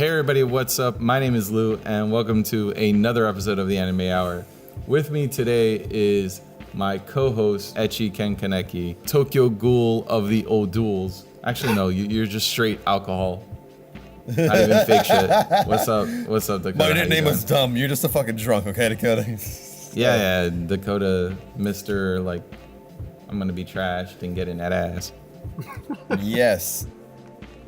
Hey everybody, what's up? My name is Lou, and welcome to another episode of the Anime Hour. With me today is my co-host, Echi Ken Kaneki, Tokyo Ghoul of the old duels. Actually, no, you're just straight alcohol. Not even fake shit. What's up? What's up, Dakota? My name is dumb. You're just a fucking drunk, okay, Dakota? Yeah, Dakota, Mr. Like, I'm gonna be trashed and get in that ass. Yes.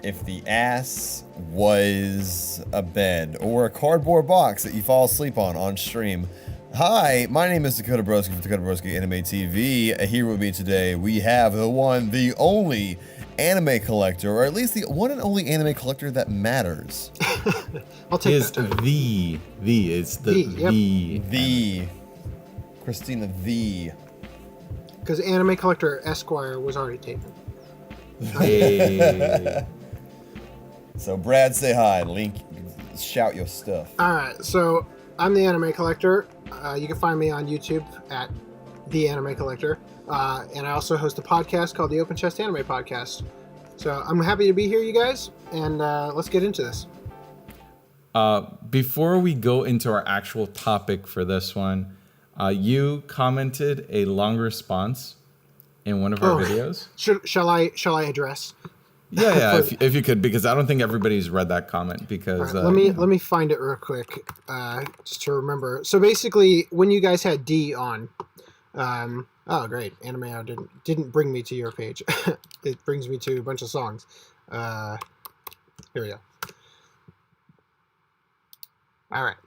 If the ass was a bed or a cardboard box that you fall asleep on stream. Hi, my name is Dakota Broskie from Dakota Broskie AnimeTV. Here with me today, we have the one, the only anime collector, or at least the one and only anime collector that matters. I'll take that title. The Christina the. Because Anime Collector Esquire was already taken. Hey. So Brad, say hi. Link, shout your stuff. Alright, so I'm the Anime Collector. You can find me on YouTube at TheAnimeCollector. And I also host a podcast called the Open Chest Anime Podcast. So I'm happy to be here, you guys, and let's get into this. Before we go into our actual topic for this one, you commented a long response in one of our videos. Shall I address? Yeah, if you could, because I don't think everybody's read that comment. Because right, let me find it real quick, just to remember. So basically, when you guys had D on, oh great, Anime didn't bring me to your page. It brings me to a bunch of songs. Here we go. All right,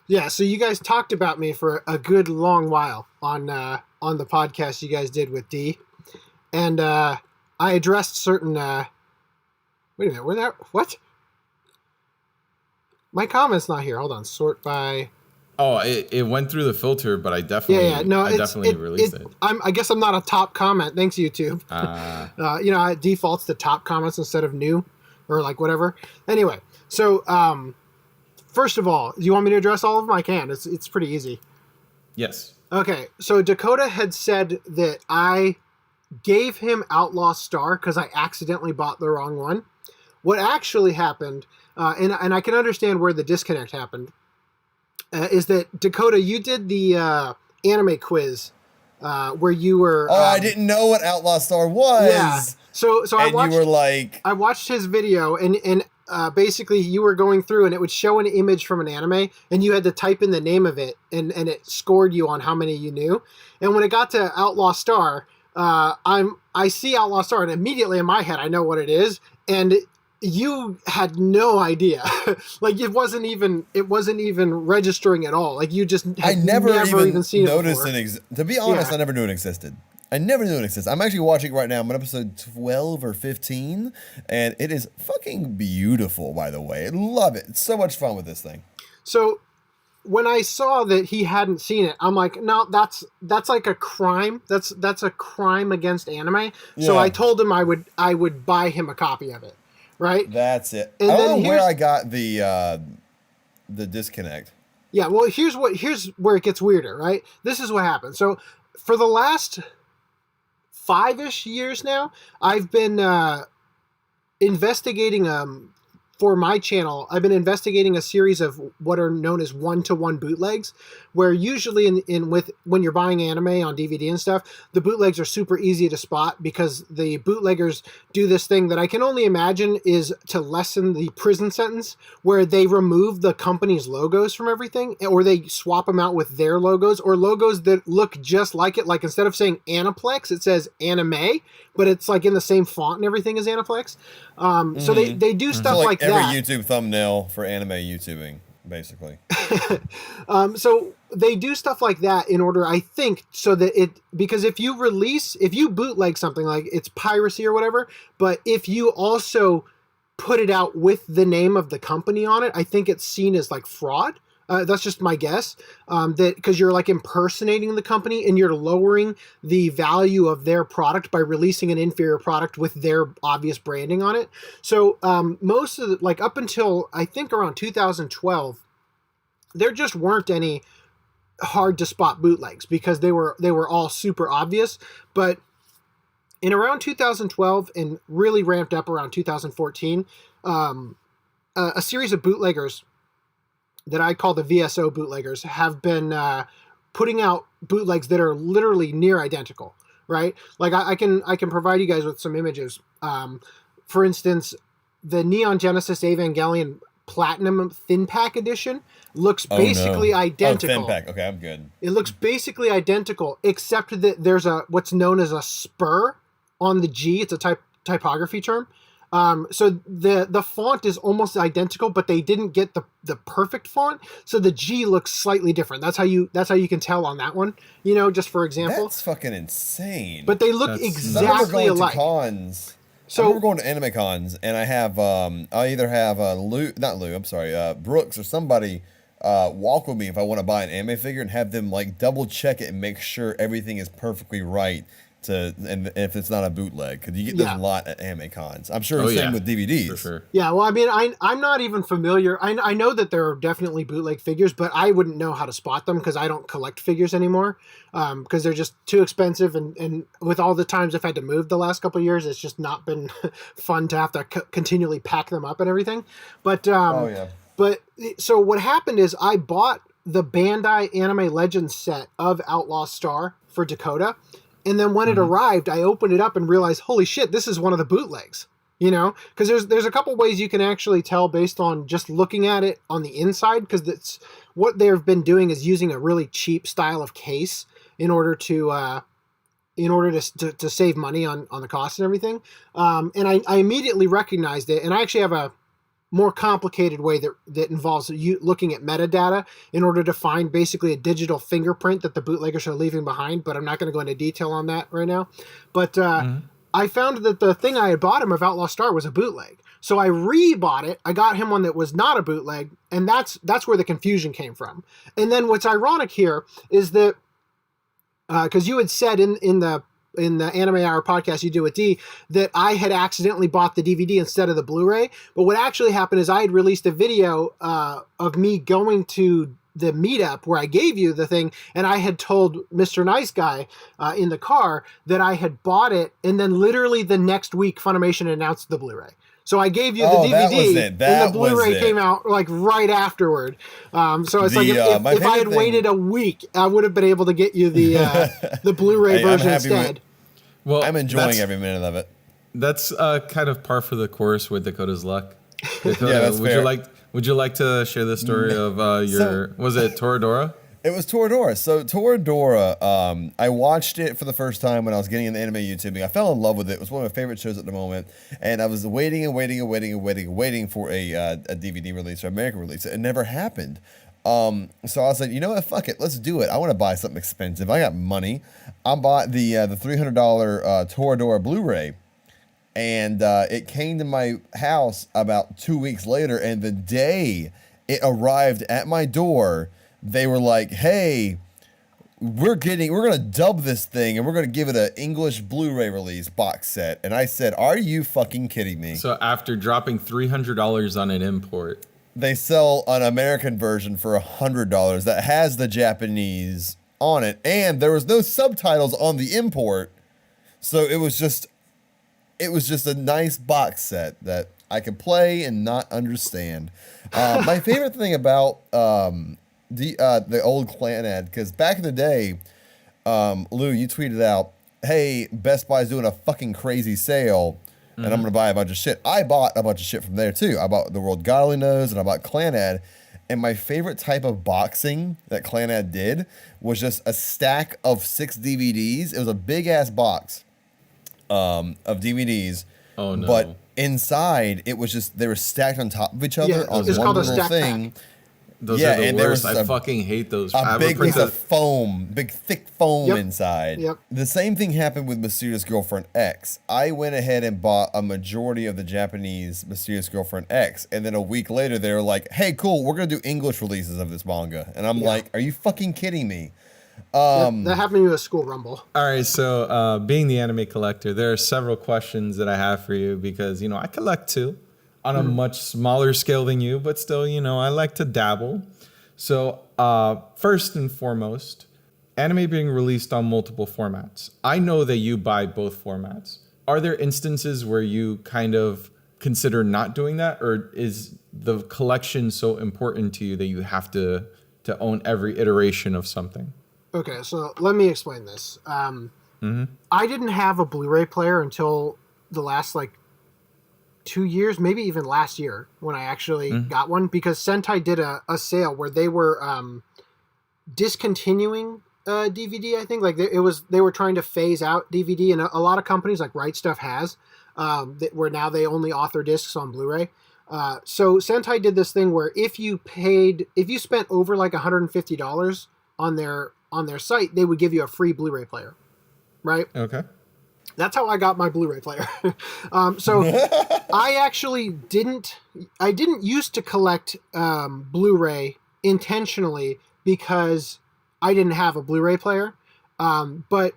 yeah. So you guys talked about me for a good long while on the podcast you guys did with D, and I addressed certain. Wait a minute, what? My comment's not here. Hold on, sort by. Oh, it went through the filter, but I definitely released it. I guess I'm not a top comment. Thanks, YouTube. It defaults to top comments instead of new, or like whatever. Anyway, so first of all, do you want me to address all of them? I can. It's pretty easy. Yes. Okay, so Dakota had said that I gave him Outlaw Star because I accidentally bought the wrong one. What actually happened, and I can understand where the disconnect happened, is that, Dakota, you did the anime quiz where you were... Oh, I didn't know what Outlaw Star was! Yeah, so I watched, you were like... I watched his video, and basically you were going through, and it would show an image from an anime, and you had to type in the name of it, and it scored you on how many you knew. And when it got to Outlaw Star, I see Outlaw Star, and immediately in my head I know what it is, and you had no idea. Like it wasn't even registering at all. Like you just had never even seen noticed it before. To be honest, I never knew it existed. I'm actually watching right now. I'm on episode 12 or 15, and it is fucking beautiful, by the way. I love it. It's so much fun with this thing. So when I saw that he hadn't seen it, I'm like, no, that's like a crime. That's a crime against anime. Yeah. So I told him I would buy him a copy of it. Right? That's it. And I don't know where I got the disconnect. Yeah, well, here's where it gets weirder, right? This is what happened. So for the last 5-ish years now, I've been investigating for my channel. I've been investigating a series of what are known as one-to-one bootlegs, where usually when you're buying anime on DVD and stuff, the bootlegs are super easy to spot because the bootleggers do this thing that I can only imagine is to lessen the prison sentence, where they remove the company's logos from everything, or they swap them out with their logos, or logos that look just like it. Like instead of saying Aniplex, it says Anime, but it's like in the same font and everything as Aniplex. So they do stuff like that. Every YouTube thumbnail for anime YouTubing, basically. So they do stuff like that in order, I think, so that because if you bootleg something, like it's piracy or whatever, but if you also put it out with the name of the company on it, I think it's seen as like fraud. That's just my guess, that because you're like impersonating the company and you're lowering the value of their product by releasing an inferior product with their obvious branding on it. So most of the, like up until I think around 2012, there just weren't any hard to spot bootlegs because they were all super obvious. But in around 2012 and really ramped up around 2014, a series of bootleggers that I call the VSO bootleggers have been putting out bootlegs that are literally near identical, right? Like I can provide you guys with some images. For instance, the Neon Genesis Evangelion Platinum Thin Pack Edition looks basically identical. Oh, Thin Pack. Okay, I'm good. It looks basically identical, except that there's what's known as a spur on the G. It's a typography term. So the font is almost identical, but they didn't get the perfect font. So the G looks slightly different. That's how you can tell on that one. Just for example. That's fucking insane. But they look exactly alike. To cons. So we're going to anime cons, and I have I either have Brooks or somebody walk with me if I want to buy an anime figure and have them like double check it and make sure everything is perfectly right. And if it's not a bootleg, because you get those a lot at anime cons. I'm sure the same with DVDs. For sure. Yeah, well, I mean, I'm not even familiar. I know that there are definitely bootleg figures, but I wouldn't know how to spot them because I don't collect figures anymore because they're just too expensive. And with all the times I've had to move the last couple of years, it's just not been fun to have to continually pack them up and everything. But But so what happened is I bought the Bandai Anime Legends set of Outlaw Star for Dakota. And then when it arrived, I opened it up and realized, holy shit, this is one of the bootlegs, because there's a couple ways you can actually tell based on just looking at it on the inside, because that's what they've been doing is using a really cheap style of case in order to save money on the cost and everything. And I immediately recognized it, and I actually have a more complicated way that involves you looking at metadata in order to find basically a digital fingerprint that the bootleggers are leaving behind, but I'm not going to go into detail on that right now. But I found that the thing I had bought him of Outlaw Star was a bootleg. So I re-bought it. I got him one that was not a bootleg, and that's where the confusion came from. And then what's ironic here is that because you had said in the Anime Hour podcast you did with D that I had accidentally bought the DVD instead of the Blu-ray. But what actually happened is I had released a video of me going to the meetup where I gave you the thing, and I had told Mr. Nice Guy in the car that I had bought it, and then literally the next week Funimation announced the Blu-ray. So I gave you the DVD, and the Blu-ray came out like right afterward. So it's if I had waited a week, I would have been able to get you the Blu-ray version instead. Well, I'm enjoying every minute of it. That's kind of par for the course with Dakota's luck. Dakota, that's fair. Would you like to share the story of was it Toradora? It was Toradora. So Toradora, I watched it for the first time when I was getting into anime YouTubing. I fell in love with it. It was one of my favorite shows at the moment. And I was waiting for a DVD release or American release. It never happened. So I was like, you know what? Fuck it. Let's do it. I want to buy something expensive. I got money. I bought the $300 Toradora Blu-ray. And it came to my house about 2 weeks later. And the day it arrived at my door, they were like, hey, we're going to dub this thing and we're going to give it an English Blu-ray release box set. And I said, are you fucking kidding me? So after dropping $300 on an import, they sell an American version for $100 that has the Japanese on it. And there was no subtitles on the import. So it was just a nice box set that I could play and not understand. My favorite thing about the old clan ad, because back in the day, Lou, you tweeted out, hey, Best Buy's doing a fucking crazy sale, and I'm going to buy a bunch of shit. I bought a bunch of shit from there, too. I bought The World God Only Knows, and I bought Clan Ad, and my favorite type of boxing that Clan Ad did was just a stack of 6 DVDs. It was a big-ass box of DVDs. Oh, no. But inside, it was just, they were stacked on top of each other on it's one called a little stack thing. pack. Those are the worst. I fucking hate those. A big piece of foam, big thick foam inside. Yep. The same thing happened with Mysterious Girlfriend X. I went ahead and bought a majority of the Japanese Mysterious Girlfriend X, and then a week later they were like, hey, cool, we're going to do English releases of this manga. And I'm like, are you fucking kidding me? That happened to me with School Rumble. All right, so being the anime collector, there are several questions that I have for you because, I collect too. On a much smaller scale than you, but still, I like to dabble. So, first and foremost, anime being released on multiple formats. I know that you buy both formats. Are there instances where you kind of consider not doing that, or is the collection so important to you that you have to own every iteration of something? Okay, so let me explain this. I didn't have a Blu-ray player until the last like 2 years, maybe even last year, when I actually got one, because Sentai did a sale where they were discontinuing DVD. I think like they were trying to phase out DVD, and a lot of companies like Right Stuff has where now they only author discs on Blu-ray. So Sentai did this thing where if you spent over like $150 on their site, they would give you a free Blu-ray player, right? Okay. That's how I got my Blu-ray player. So I actually didn't used to collect Blu-ray intentionally because I didn't have a Blu-ray player. But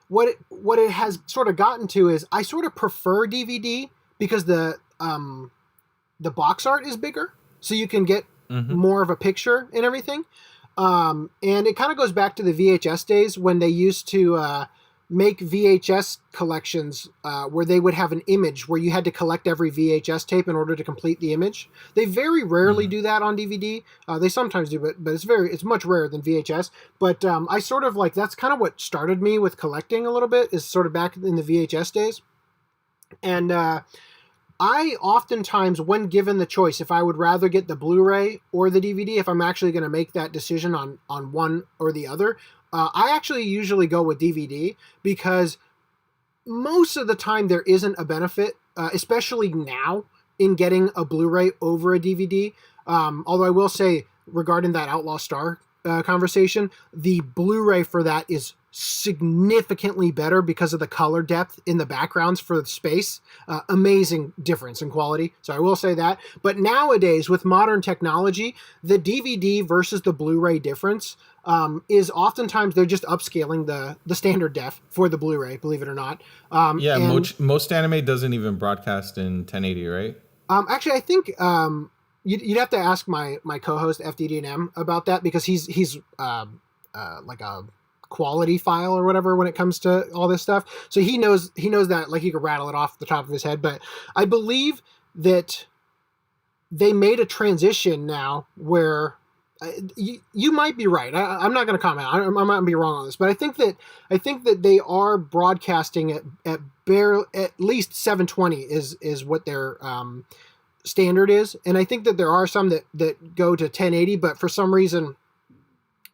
what it has sort of gotten to is I sort of prefer DVD because the box art is bigger, so you can get more of a picture and everything. And it kind of goes back to the VHS days when they used to make VHS collections where they would have an image where you had to collect every VHS tape in order to complete the image. They very rarely do that on DVD. They sometimes do, but it's much rarer than VHS. But I sort of like, that's kind of what started me with collecting a little bit, is sort of back in the VHS days. And I oftentimes, when given the choice, if I would rather get the Blu-ray or the DVD, if I'm actually going to make that decision on one or the other, I actually usually go with DVD because most of the time there isn't a benefit, especially now, in getting a Blu-ray over a DVD. Although I will say, regarding that Outlaw Star conversation, the Blu-ray for that is significantly better because of the color depth in the backgrounds for the space. Amazing difference in quality. So I will say that. But nowadays, with modern technology, the DVD versus the Blu-ray difference is oftentimes they're just upscaling the standard def for the Blu-ray, believe it or not. Most anime doesn't even broadcast in 1080, right? Actually, I think you'd have to ask my co-host FDD&M about that, because he's like a quality file or whatever when it comes to all this stuff. So he knows that, like, he could rattle it off the top of his head. But I believe that they made a transition now where you might be right. I'm not going to comment. I might be wrong on this, but I think that they are broadcasting at least 720 is what their standard is. And I think that there are some that go to 1080, but for some reason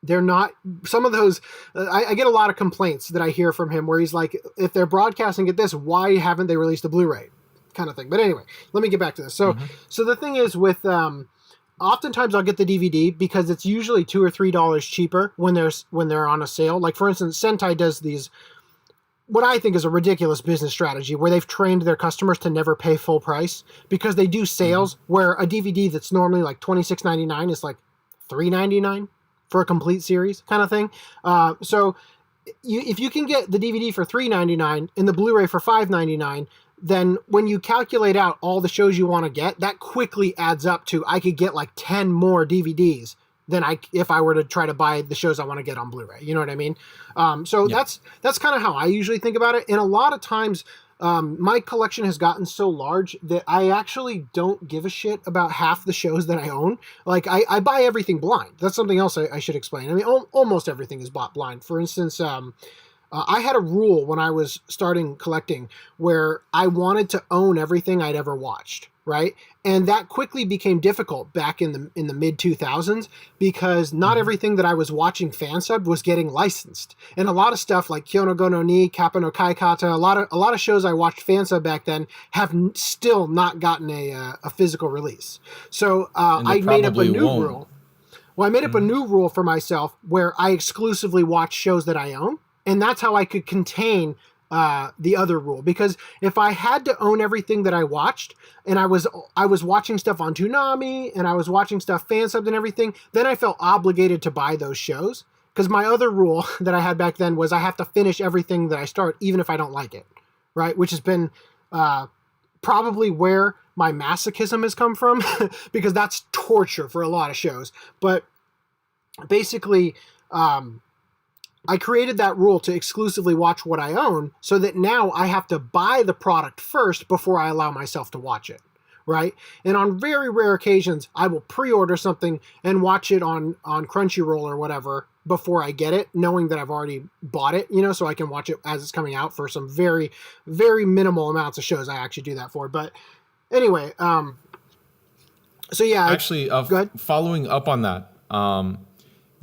they're not. Some of those, I get a lot of complaints that I hear from him where he's like, if they're broadcasting at this, why haven't they released a Blu-ray kind of thing? But anyway, let me get back to this. So the thing is with, oftentimes I'll get the DVD because it's usually $2 or $3 cheaper when they're on a sale. Like, for instance, Sentai does these, what I think is a ridiculous business strategy, where they've trained their customers to never pay full price, because they do sales where a DVD that's normally like $26.99 is like $3.99 for a complete series kind of thing. So if you can get the DVD for $3.99 and the Blu-ray for $5.99, then when you calculate out all the shows you want to get, that quickly adds up to, I could get like 10 more DVDs than if I were to try to buy the shows I want to get on Blu-ray. You know what I mean? That's kind of how I usually think about it. And a lot of times, my collection has gotten so large that I actually don't give a shit about half the shows that I own. Like, I buy everything blind. That's something else I should explain. I mean, almost everything is bought blind. For instance, I had a rule when I was starting collecting where I wanted to own everything I'd ever watched, right? And that quickly became difficult back in the mid 2000s, because not everything that I was watching fan subbed was getting licensed. And a lot of stuff like Kyono Go no Ni, Kappa no Kaikata, a lot of shows I watched fan sub back then have still not gotten a physical release. So I made up a new rule. Well, I made up a new rule for myself where I exclusively watch shows that I own. And that's how I could contain the other rule. Because if I had to own everything that I watched, and I was watching stuff on Toonami, and I was watching stuff fan subbed and everything, then I felt obligated to buy those shows. Because my other rule that I had back then was I have to finish everything that I start, even if I don't like it, right? Which has been probably where my masochism has come from, because that's torture for a lot of shows. But basically, I created that rule to exclusively watch what I own, so that now I have to buy the product first before I allow myself to watch it. right? And on very rare occasions, I will pre-order something and watch it on Crunchyroll or whatever before I get it, knowing that I've already bought it, you know, so I can watch it as it's coming out for some very, very minimal amounts of shows I actually do that for. But anyway, so yeah. Actually, go ahead. following up on that,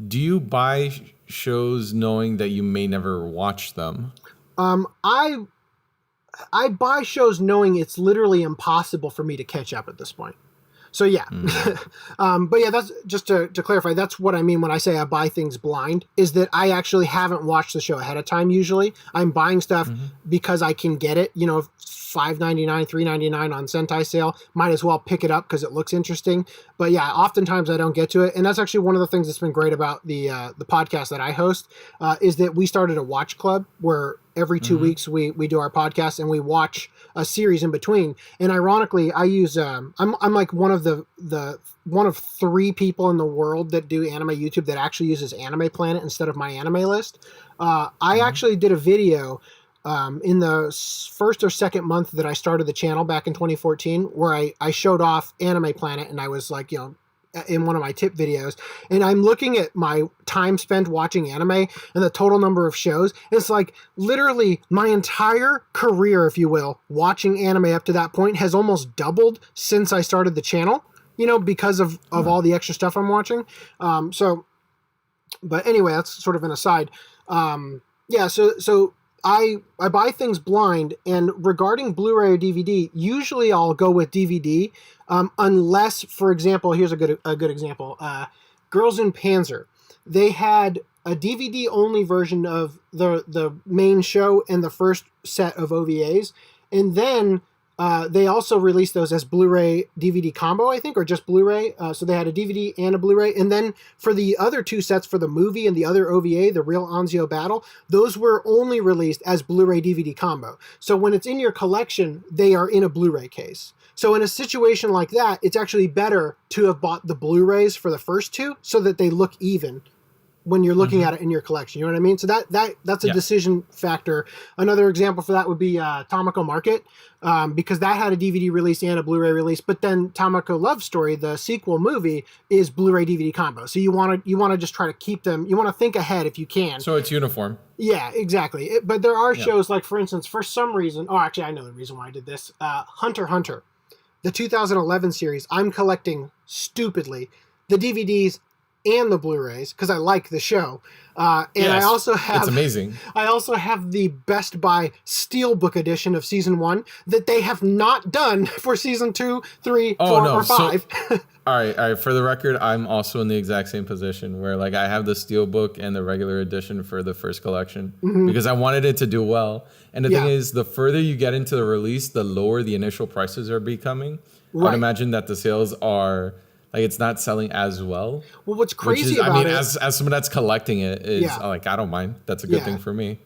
do you buy shows knowing that you may never watch them? I buy shows knowing it's literally impossible for me to catch up at this point. So yeah, but yeah, that's just to clarify. That's what I mean when I say I buy things blind. Is that I actually haven't watched the show ahead of time. Usually, I'm buying stuff because I can get it. You know, $5.99, $3.99 on Sentai sale. Might as well pick it up because it looks interesting. But yeah, oftentimes I don't get to it, and that's actually one of the things that's been great about the podcast that I host is that we started a watch club where every 2 weeks we do our podcast and we watch a series in between. And ironically, I use I'm like one of one of 3 people in the world that do anime YouTube that actually uses Anime Planet instead of my anime list. I actually did a video in the first or second month that I started the channel back in 2014 where I showed off Anime Planet, and I was like, you know, in one of my tip videos, and I'm looking at my time spent watching anime and the total number of shows. It's like literally my entire career, if you will, watching anime up to that point has almost doubled since I started the channel, you know, because of all the extra stuff I'm watching. But anyway, that's sort of an aside. Yeah. So I buy things blind, and regarding Blu-ray or DVD, usually I'll go with DVD, unless, for example, here's a good example. Girls in Panzer, they had a DVD only version of the main show and the first set of OVAs, and then they also released those as Blu-ray DVD combo, I think, or just Blu-ray. So they had a DVD and a Blu-ray. And then for the other 2 sets for the movie and the other OVA, the Real Anzio Battle, those were only released as Blu-ray DVD combo. So when it's in your collection, they are in a Blu-ray case. So in a situation like that, it's actually better to have bought the Blu-rays for the first 2 so that they look even when you're looking at it in your collection. You know what I mean? So that's a decision factor. Another example for that would be Tamako Market, because that had a DVD release and a Blu-ray release, but then Tamako Love Story, the sequel movie, is Blu-ray DVD combo. So you want to just try to keep them, you want to think ahead if you can. So it's uniform. Yeah, exactly. But there are shows like, for instance, for some reason, actually I know the reason why I did this, Hunter x Hunter, the 2011 series, I'm collecting stupidly the DVDs and the Blu-rays because I like the show. And yes, I also have, it's amazing. I also have the Best Buy Steelbook edition of season 1 that they have not done for season 2, 3, 4, or 5. So, all right. For the record, I'm also in the exact same position where like I have the Steelbook and the regular edition for the first collection because I wanted it to do well. And the thing is, the further you get into the release, the lower the initial prices are becoming. Right. I'd imagine that the sales are like it's not selling as well. Well, what's crazy about it, as someone that's collecting it, is like I don't mind. That's a good thing for me.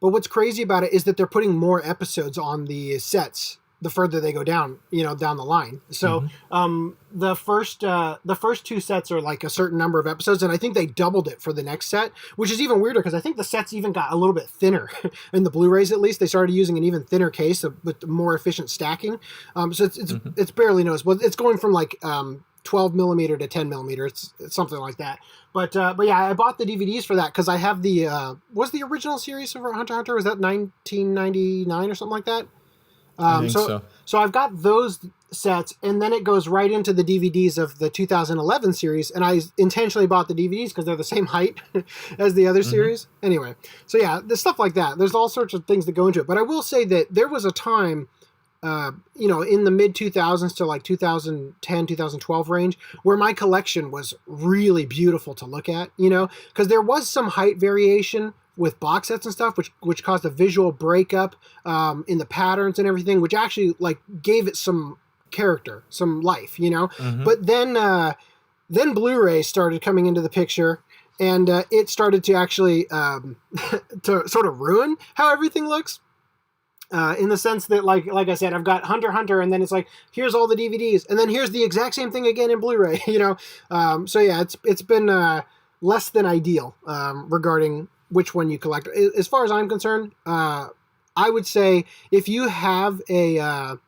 But what's crazy about it is that they're putting more episodes on the sets the further they go down, down the line. So the first 2 sets are like a certain number of episodes, and I think they doubled it for the next set, which is even weirder because I think the sets even got a little bit thinner in the Blu-rays. At least they started using an even thinner case with more efficient stacking. So it's barely noticeable. It's going from like 12 millimeter to 10 millimeter. It's something like that. But yeah, I bought the DVDs for that because I have the was the original series of Hunter x Hunter, was that 1999 or something like that? I think so. So I've got those sets, and then it goes right into the DVDs of the 2011 series, and I intentionally bought the DVDs because they're the same height as the other series. Anyway, so yeah, there's stuff like that. There's all sorts of things that go into it. But I will say that there was a time in the mid 2000s to like 2010, 2012 range where my collection was really beautiful to look at, because there was some height variation with box sets and stuff, which caused a visual breakup in the patterns and everything, which actually like gave it some character, some life, But then Blu-ray started coming into the picture, and it started to actually to sort of ruin how everything looks. In the sense that, like I said, I've got Hunter x Hunter, and then it's like, here's all the DVDs, and then here's the exact same thing again in Blu-ray, So yeah, it's been less than ideal regarding which one you collect. As far as I'm concerned, I would say if you have a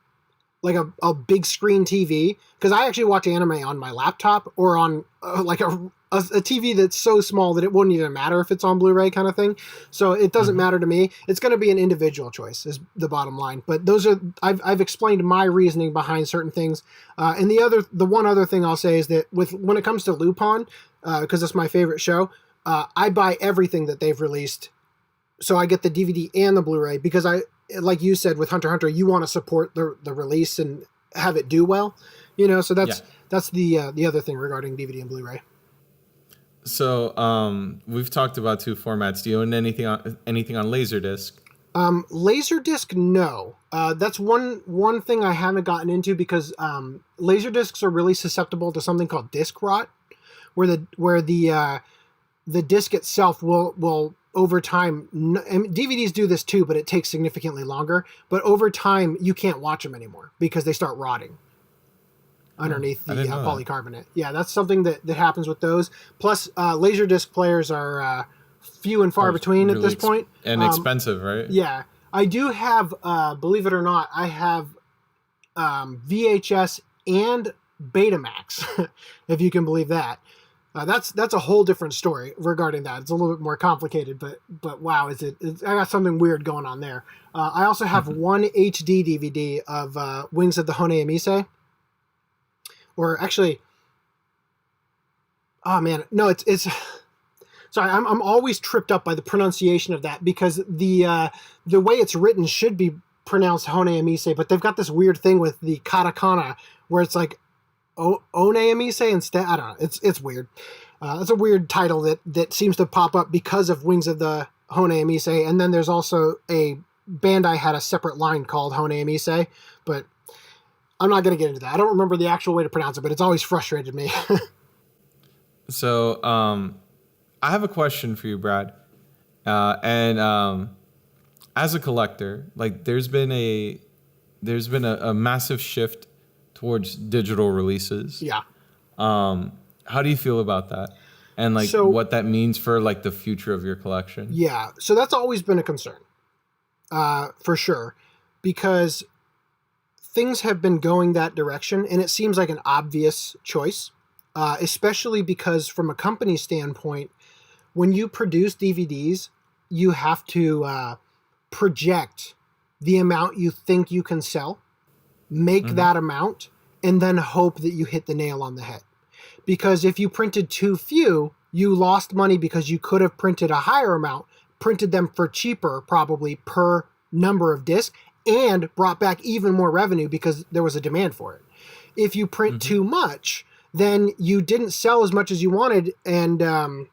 a big screen TV, because I actually watch anime on my laptop or on like a TV that's so small that it wouldn't even matter if it's on Blu-ray kind of thing. So it doesn't matter to me. It's going to be an individual choice is the bottom line. But those are, I've explained my reasoning behind certain things. And the one other thing I'll say is that when it comes to Lupin, because it's my favorite show, I buy everything that they've released. So I get the DVD and the Blu-ray because like you said with Hunter x Hunter, you want to support the release and have it do well, so that's the other thing regarding DVD and Blu-ray. So we've talked about 2 formats. Do you own anything on Laserdisc? Laserdisc, no. That's one thing I haven't gotten into because Laserdiscs are really susceptible to something called disc rot, where the disc itself will over time, and DVDs do this too, but it takes significantly longer. But over time, you can't watch them anymore because they start rotting underneath the polycarbonate. Yeah, that's something that happens with those. Plus, Laserdisc players are few and far between at this point. And expensive, right? Yeah. I do have, believe it or not, I have VHS and Betamax, if you can believe that. That's a whole different story regarding that. It's a little bit more complicated, but wow, I got something weird going on there. I also have one HD DVD of Wings of the Hone Emise. Or actually, oh man, no, it's sorry, I'm always tripped up by the pronunciation of that because the way it's written should be pronounced Hone Emise, but they've got this weird thing with the katakana where it's like One Emise instead. I don't know. It's weird. It's a weird title that seems to pop up because of Wings of the Hone Emise, and then there's also a Bandai had a separate line called Hone Emise, but I'm not going to get into that. I don't remember the actual way to pronounce it, but it's always frustrated me. So, I have a question for you, Brad. And as a collector, like there's been a massive shift towards digital releases. Yeah. How do you feel about that? And what that means for like the future of your collection? Yeah. So that's always been a concern, for sure, because things have been going that direction, and it seems like an obvious choice, especially because from a company standpoint, when you produce DVDs, you have to project the amount you think you can sell, make that amount, and then hope that you hit the nail on the head. Because if you printed too few, you lost money because you could have printed a higher amount, printed them for cheaper probably per number of discs, and brought back even more revenue because there was a demand for it. If you print too much, then you didn't sell as much as you wanted, and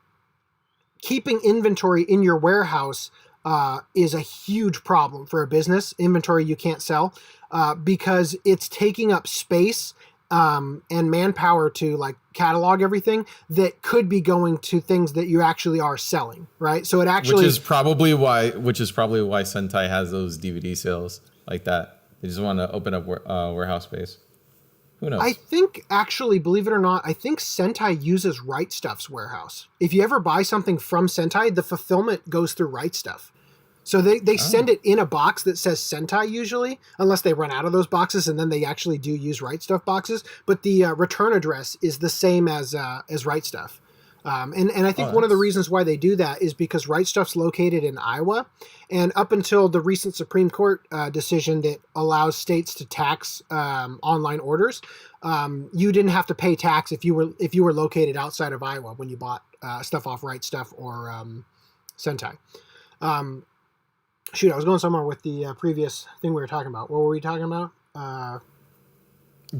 keeping inventory in your warehouse is a huge problem for a business. Inventory you can't sell because it's taking up space and manpower to like catalog everything that could be going to things that you actually are selling, right? So it actually, which is probably why Sentai has those DVD sales like that. They just want to open up warehouse space. Who knows? I think actually, believe it or not, I think Sentai uses Right Stuff's warehouse. If you ever buy something from Sentai, the fulfillment goes through Right Stuff. So they send it in a box that says Sentai usually, unless they run out of those boxes, and then they actually do use Right Stuff boxes. But the return address is the same as Right Stuff. And I think one of the reasons why they do that is because Right Stuff's located in Iowa, and up until the recent Supreme Court decision that allows states to tax online orders, you didn't have to pay tax if you were located outside of Iowa when you bought stuff off Right Stuff or Sentai. Shoot, I was going somewhere with the previous thing we were talking about. What were we talking about?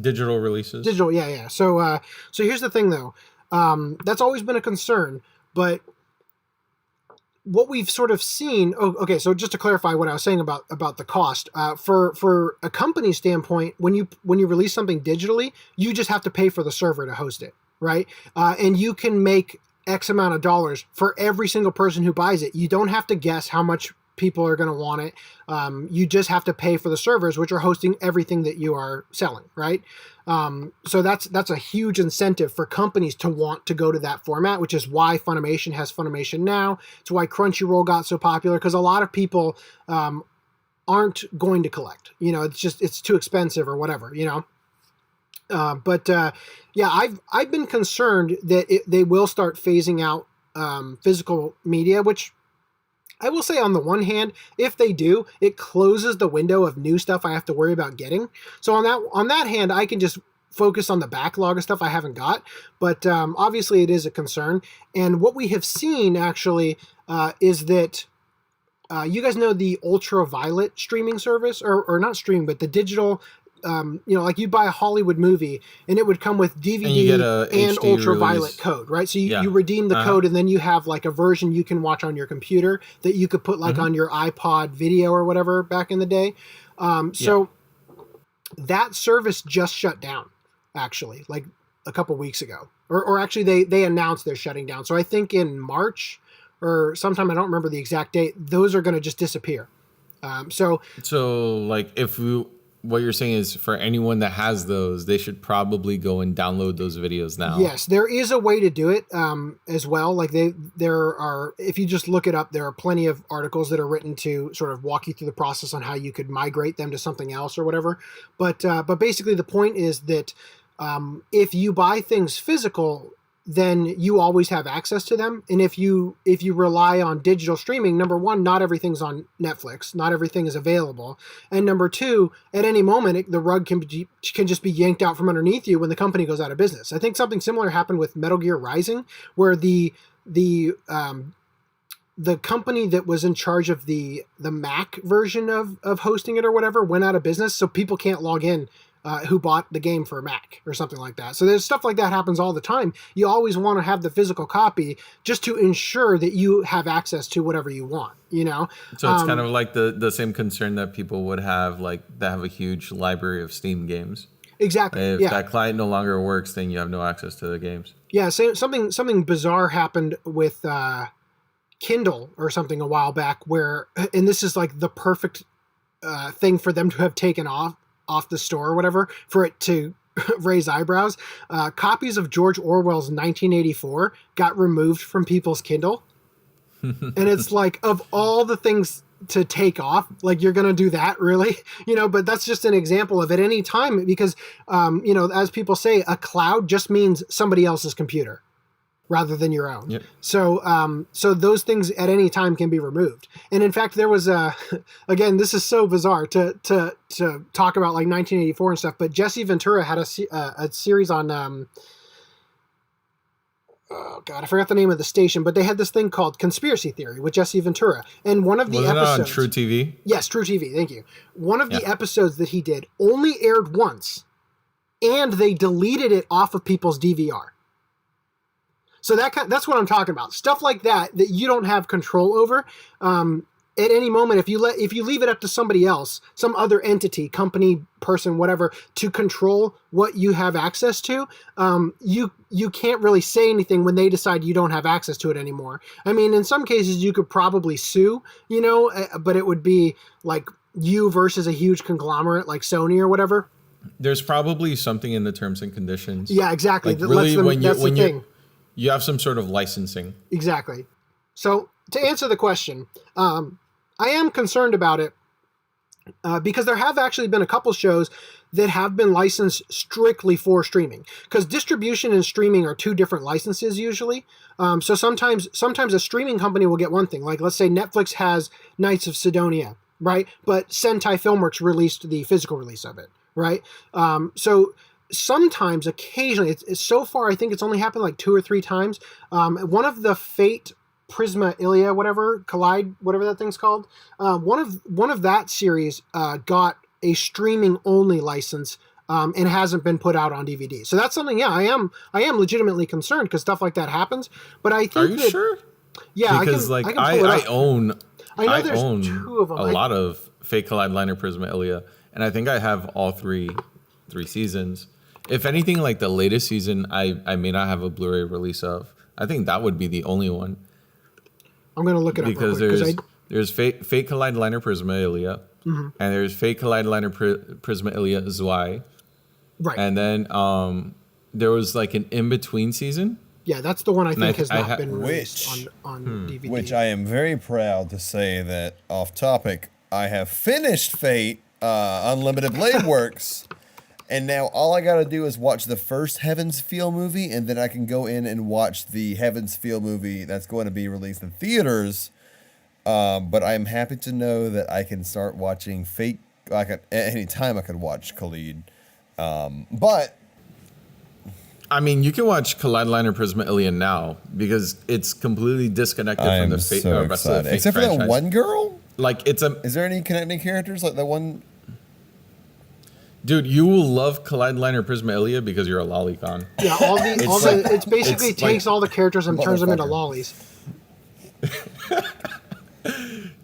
Digital releases. Digital, yeah. So here's the thing, though. That's always been a concern, but what we've sort of seen. Oh, okay. So just to clarify what I was saying about the cost, for a company standpoint, when you release something digitally, you just have to pay for the server to host it, right? And you can make X amount of dollars for every single person who buys it. You don't have to guess how much people are going to want it. You just have to pay for the servers, which are hosting everything that you are selling, right? So that's a huge incentive for companies to want to go to that format, which is why Funimation has Funimation Now. It's why Crunchyroll got so popular, because a lot of people aren't going to collect. It's too expensive or whatever. But I've been concerned that they will start phasing out physical media, which I will say, on the one hand, if they do, it closes the window of new stuff I have to worry about getting. So on that hand, I can just focus on the backlog of stuff I haven't got. But obviously, it is a concern. And what we have seen actually is that you guys know the ultraviolet streaming service, or not streaming, but the digital. Like you buy a Hollywood movie and it would come with DVD and ultraviolet release code, right? So you redeem the code, and then you have like a version you can watch on your computer that you could put like on your iPod video or whatever back in the day. So that service just shut down, actually, like a couple weeks ago, or actually they announced they're shutting down. So I think in March or sometime, I don't remember the exact date, those are going to just disappear. So like what you're saying is, for anyone that has those, they should probably go and download those videos now. Yes, there is a way to do it as well. Like there are, if you just look it up, there are plenty of articles that are written to sort of walk you through the process on how you could migrate them to something else or whatever. But basically the point is that if you buy things physical, then you always have access to them. And if you rely on digital streaming, number one, not everything's on Netflix, not everything is available, and number two, at any moment the rug can just be yanked out from underneath you when the company goes out of business. I think something similar happened with Metal Gear Rising, where the company that was in charge of the Mac version of hosting it or whatever went out of business, so people can't log in who bought the game for a Mac or something like that. So there's stuff like that happens all the time. You always want to have the physical copy just to ensure that you have access to whatever you want, So it's kind of like the same concern that people would have, like, that have a huge library of Steam games. Exactly. If that client no longer works, then you have no access to the games. Yeah, something bizarre happened with Kindle or something a while back where, and this is like the perfect thing for them to have taken off the store or whatever, for it to raise eyebrows. Copies of George Orwell's 1984 got removed from people's Kindle. And it's like, of all the things to take off, like, you're going to do that, really? But that's just an example of at any time, because, as people say, a cloud just means somebody else's computer rather than your own. Yep. So those things at any time can be removed. And in fact, there was again, this is so bizarre to talk about, like, 1984 and stuff, but Jesse Ventura had a series on, oh God, I forgot the name of the station, but they had this thing called Conspiracy Theory with Jesse Ventura. And one of the episodes... Wasn't it on True TV? Yes, True TV, thank you. One of the episodes that he did only aired once, and they deleted it off of people's DVR. So that's what I'm talking about. Stuff like that you don't have control over. At any moment, if you leave it up to somebody else, some other entity, company, person, whatever, to control what you have access to, you can't really say anything when they decide you don't have access to it anymore. I mean, in some cases, you could probably sue, but it would be like you versus a huge conglomerate like Sony or whatever. There's probably something in the terms and conditions. Yeah, exactly. Like, really, you have some sort of licensing. Exactly. So to answer the question, I am concerned about it because there have actually been a couple shows that have been licensed strictly for streaming, because distribution and streaming are two different licenses usually. So sometimes a streaming company will get one thing, like, let's say Netflix has Knights of Sidonia, right? But Sentai Filmworks released the physical release of it, right? So sometimes, occasionally, so far I think it's only happened like 2 or 3 times. One of the Fate Prisma Ilia, Collide, whatever that thing's called, one of that series got a streaming only license and hasn't been put out on DVD. So that's something. Yeah, I am legitimately concerned because stuff like that happens. But I think are you sure? Yeah, because I own 2 of them. A lot of Fate Collide, Liner, Prisma Ilia, and I think I have all three seasons. If anything, like the latest season, I may not have a Blu-ray release of. I think that would be the only one. I'm going to look it up because there's Fate Collide Liner Prisma Ilia, and there's Fate Collide Liner Prisma Ilia Zwei. Right. And then there was like an in-between season. Yeah, that's the one I think has not been released on DVD. Which I am very proud to say that, off topic, I have finished Fate, Unlimited Blade Works, and now all I gotta do is watch the first Heaven's Feel movie, and then I can go in and watch the Heaven's Feel movie that's going to be released in theaters. But I'm happy to know that I can start watching Fate. At any time I could watch Khalid. But I mean, you can watch Collide Liner Prisma Ilion now because it's completely disconnected from the Fate so rest of the Fate except franchise. for that one girl. Like it's a Is there any connecting characters like that one? dude. You will love Collide Liner Prisma Ilia because you're a lolicon. Yeah, it's basically it's takes like- all the characters and turns them into Motherfucker. lollies.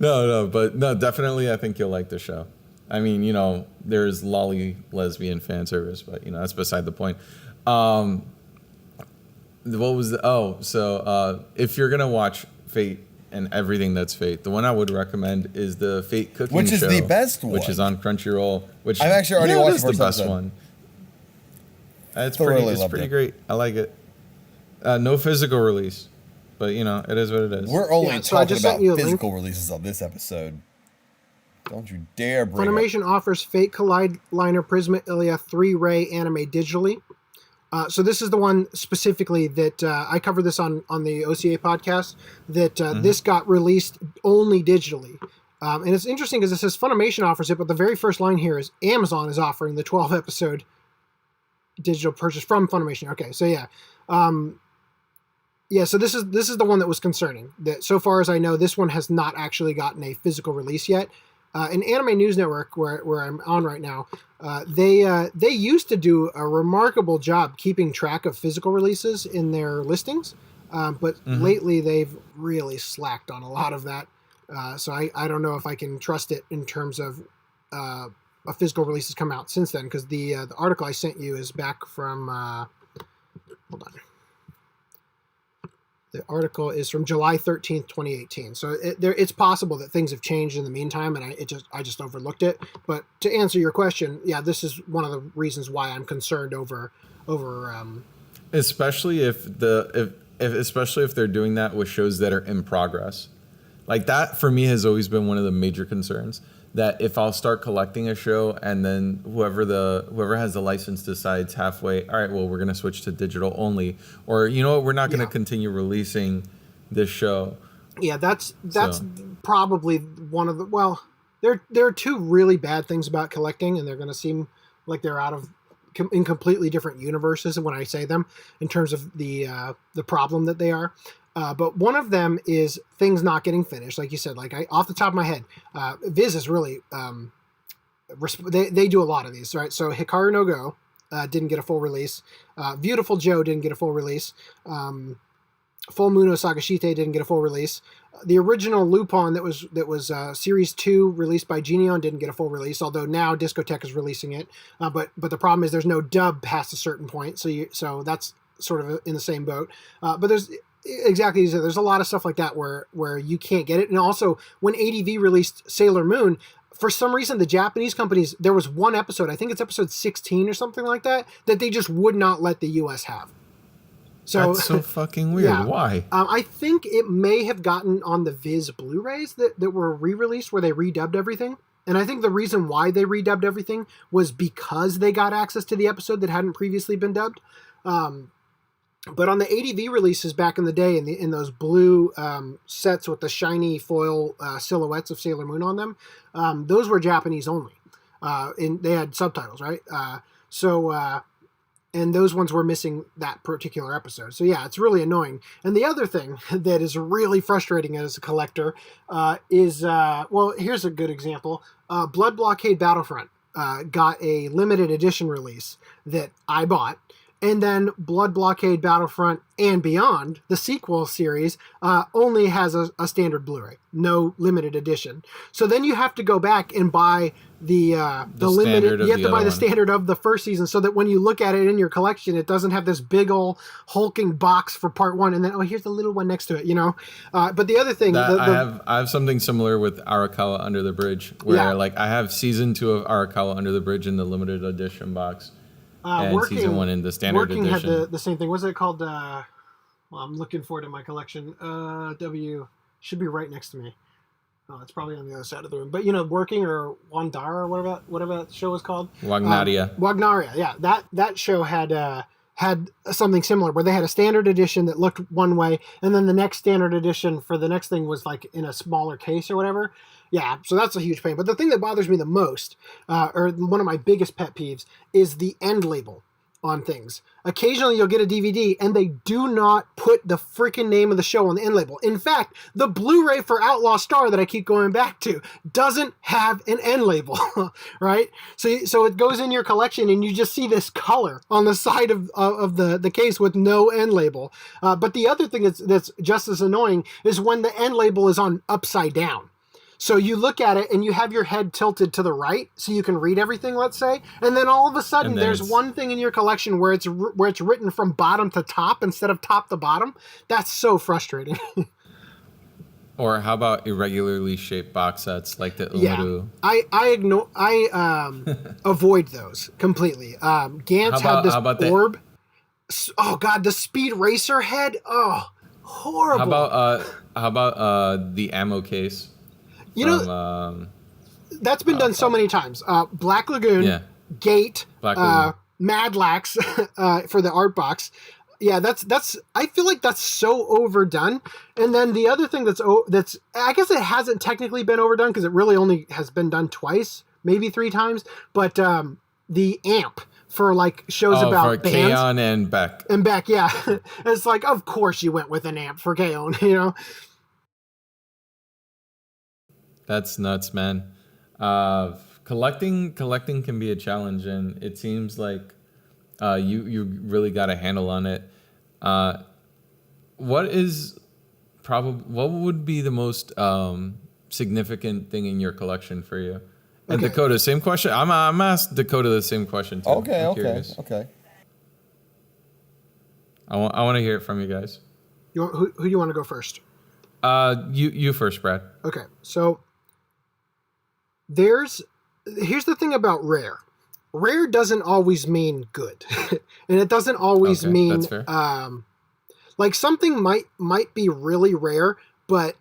No, but no, definitely. I think you'll like the show. I mean, you know, there's lolly lesbian fan service, but you know that's beside the point. What was if you're gonna watch Fate and everything that's Fate, the one I would recommend is the Fate cooking Which is show, the best one. which is on Crunchyroll. Which I've actually already it watched is the first best episode. one. It's Thoroughly it's loved pretty it. great. I like it. No physical release, but you know it is what it is. We're only Yeah, so I talking just sent about you a link. physical releases on this episode. Don't you dare bring up. Funimation offers Fate Collide Liner Prisma Ilia 3-ray anime digitally. So this is the one specifically that I covered this on the OCA podcast, that this got released only digitally. And it's interesting because it says Funimation offers it, but the very first line here is Amazon is offering the 12-episode digital purchase from Funimation. Okay, so yeah. So this is the one that was concerning. That so far as I know, this one has not actually gotten a physical release yet. In Anime News Network, where I'm on right now, they used to do a remarkable job keeping track of physical releases in their listings, but lately they've really slacked on a lot of that. So I don't know if I can trust it in terms of a physical release has come out since then, because the article I sent you is back from hold on. The article is from July 13th, 2018. So it's possible that things have changed in the meantime, and I just overlooked it. But to answer your question, yeah, this is one of the reasons why I'm concerned over especially if they're doing that with shows that are in progress. Like that for me has always been one of the major concerns, that if I'll start collecting a show and then whoever has the license decides halfway, all right, well, we're going to switch to digital only, or you know what, we're not going to continue releasing this show. Yeah, that's probably one of the, well, there are two really bad things about collecting, and they're going to seem like they're in completely different universes when I say them in terms of the problem that they are. But one of them is things not getting finished, like you said. Like off the top of my head, Viz is really they do a lot of these, right? So Hikaru no Go didn't get a full release. Beautiful Joe didn't get a full release. Full Moon Sagashite didn't get a full release. The original Lupin that was Series 2 released by Genion didn't get a full release, although now Discotek is releasing it. But the problem is there's no dub past a certain point, so that's sort of in the same boat. But there's exactly, there's a lot of stuff like that where you can't get it. And also when ADV released Sailor Moon, for some reason the Japanese companies, there was one episode, I think it's episode 16 or something like that they just would not let the US have. So That's so fucking weird. Yeah. Why? I think it may have gotten on the Viz Blu-rays that were re-released where they redubbed everything. And I think the reason why they redubbed everything was because they got access to the episode that hadn't previously been dubbed. But on the ADV releases back in the day, in those blue sets with the shiny foil silhouettes of Sailor Moon on them, those were Japanese only. And they had subtitles, right? And those ones were missing that particular episode. So yeah, it's really annoying. And the other thing that is really frustrating as a collector is, well, here's a good example. Blood Blockade Battlefront got a limited edition release that I bought. And then Blood Blockade Battlefront and Beyond, the sequel series, only has a standard Blu-ray, no limited edition. So then you have to go back and buy the limited. You have to buy the standard of the first season, so that when you look at it in your collection, it doesn't have this big old hulking box for part one, and then here's the little one next to it, you know. But the other thing, I have something similar with Arakawa Under the Bridge, where like I have season 2 of Arakawa Under the Bridge in the limited edition box. And season 1 in the standard edition. Working had the same thing. What's it called? Well, I'm looking for it in my collection. W should be right next to me. Oh, it's probably on the other side of the room. But you know, Working or Wandara or whatever that show was called. Wagnaria. Yeah, that show had something similar where they had a standard edition that looked one way, and then the next standard edition for the next thing was like in a smaller case or whatever. Yeah, so that's a huge pain. But the thing that bothers me the most, or one of my biggest pet peeves, is the end label on things. Occasionally you'll get a DVD and they do not put the freaking name of the show on the end label. In fact, the Blu-ray for Outlaw Star that I keep going back to doesn't have an end label, right? So it goes in your collection and you just see this color on the side of the case with no end label. But the other thing that's just as annoying is when the end label is on upside down. So you look at it and you have your head tilted to the right so you can read everything, let's say, and then all of a sudden there's one thing in your collection where it's written from bottom to top instead of top to bottom. That's so frustrating. Or how about irregularly shaped box sets like the Umaru? I avoid those completely. Gantz had this orb. Oh God, the Speed Racer head. Oh, horrible. How about the ammo case? You know, that's been done so many times. Black Lagoon, Gate, Mad Lax for the art box. Yeah, that's. I feel like that's so overdone. And then the other thing that's I guess it hasn't technically been overdone because it really only has been done twice, maybe 3 times. But the amp for like shows about for bands. Kaon and Beck. And Beck, yeah. It's like, of course you went with an amp for Kaon, you know. That's nuts, man. Collecting can be a challenge, and it seems like you really got a handle on it. What would be the most significant thing in your collection for you? And okay. Dakota, same question. I'm asked Dakota the same question too. Okay. I want to hear it from you guys. Who do you want to go first? You first, Brad. Okay, so here's the thing about rare. Rare doesn't always mean good, and it doesn't always mean like something might be really rare, but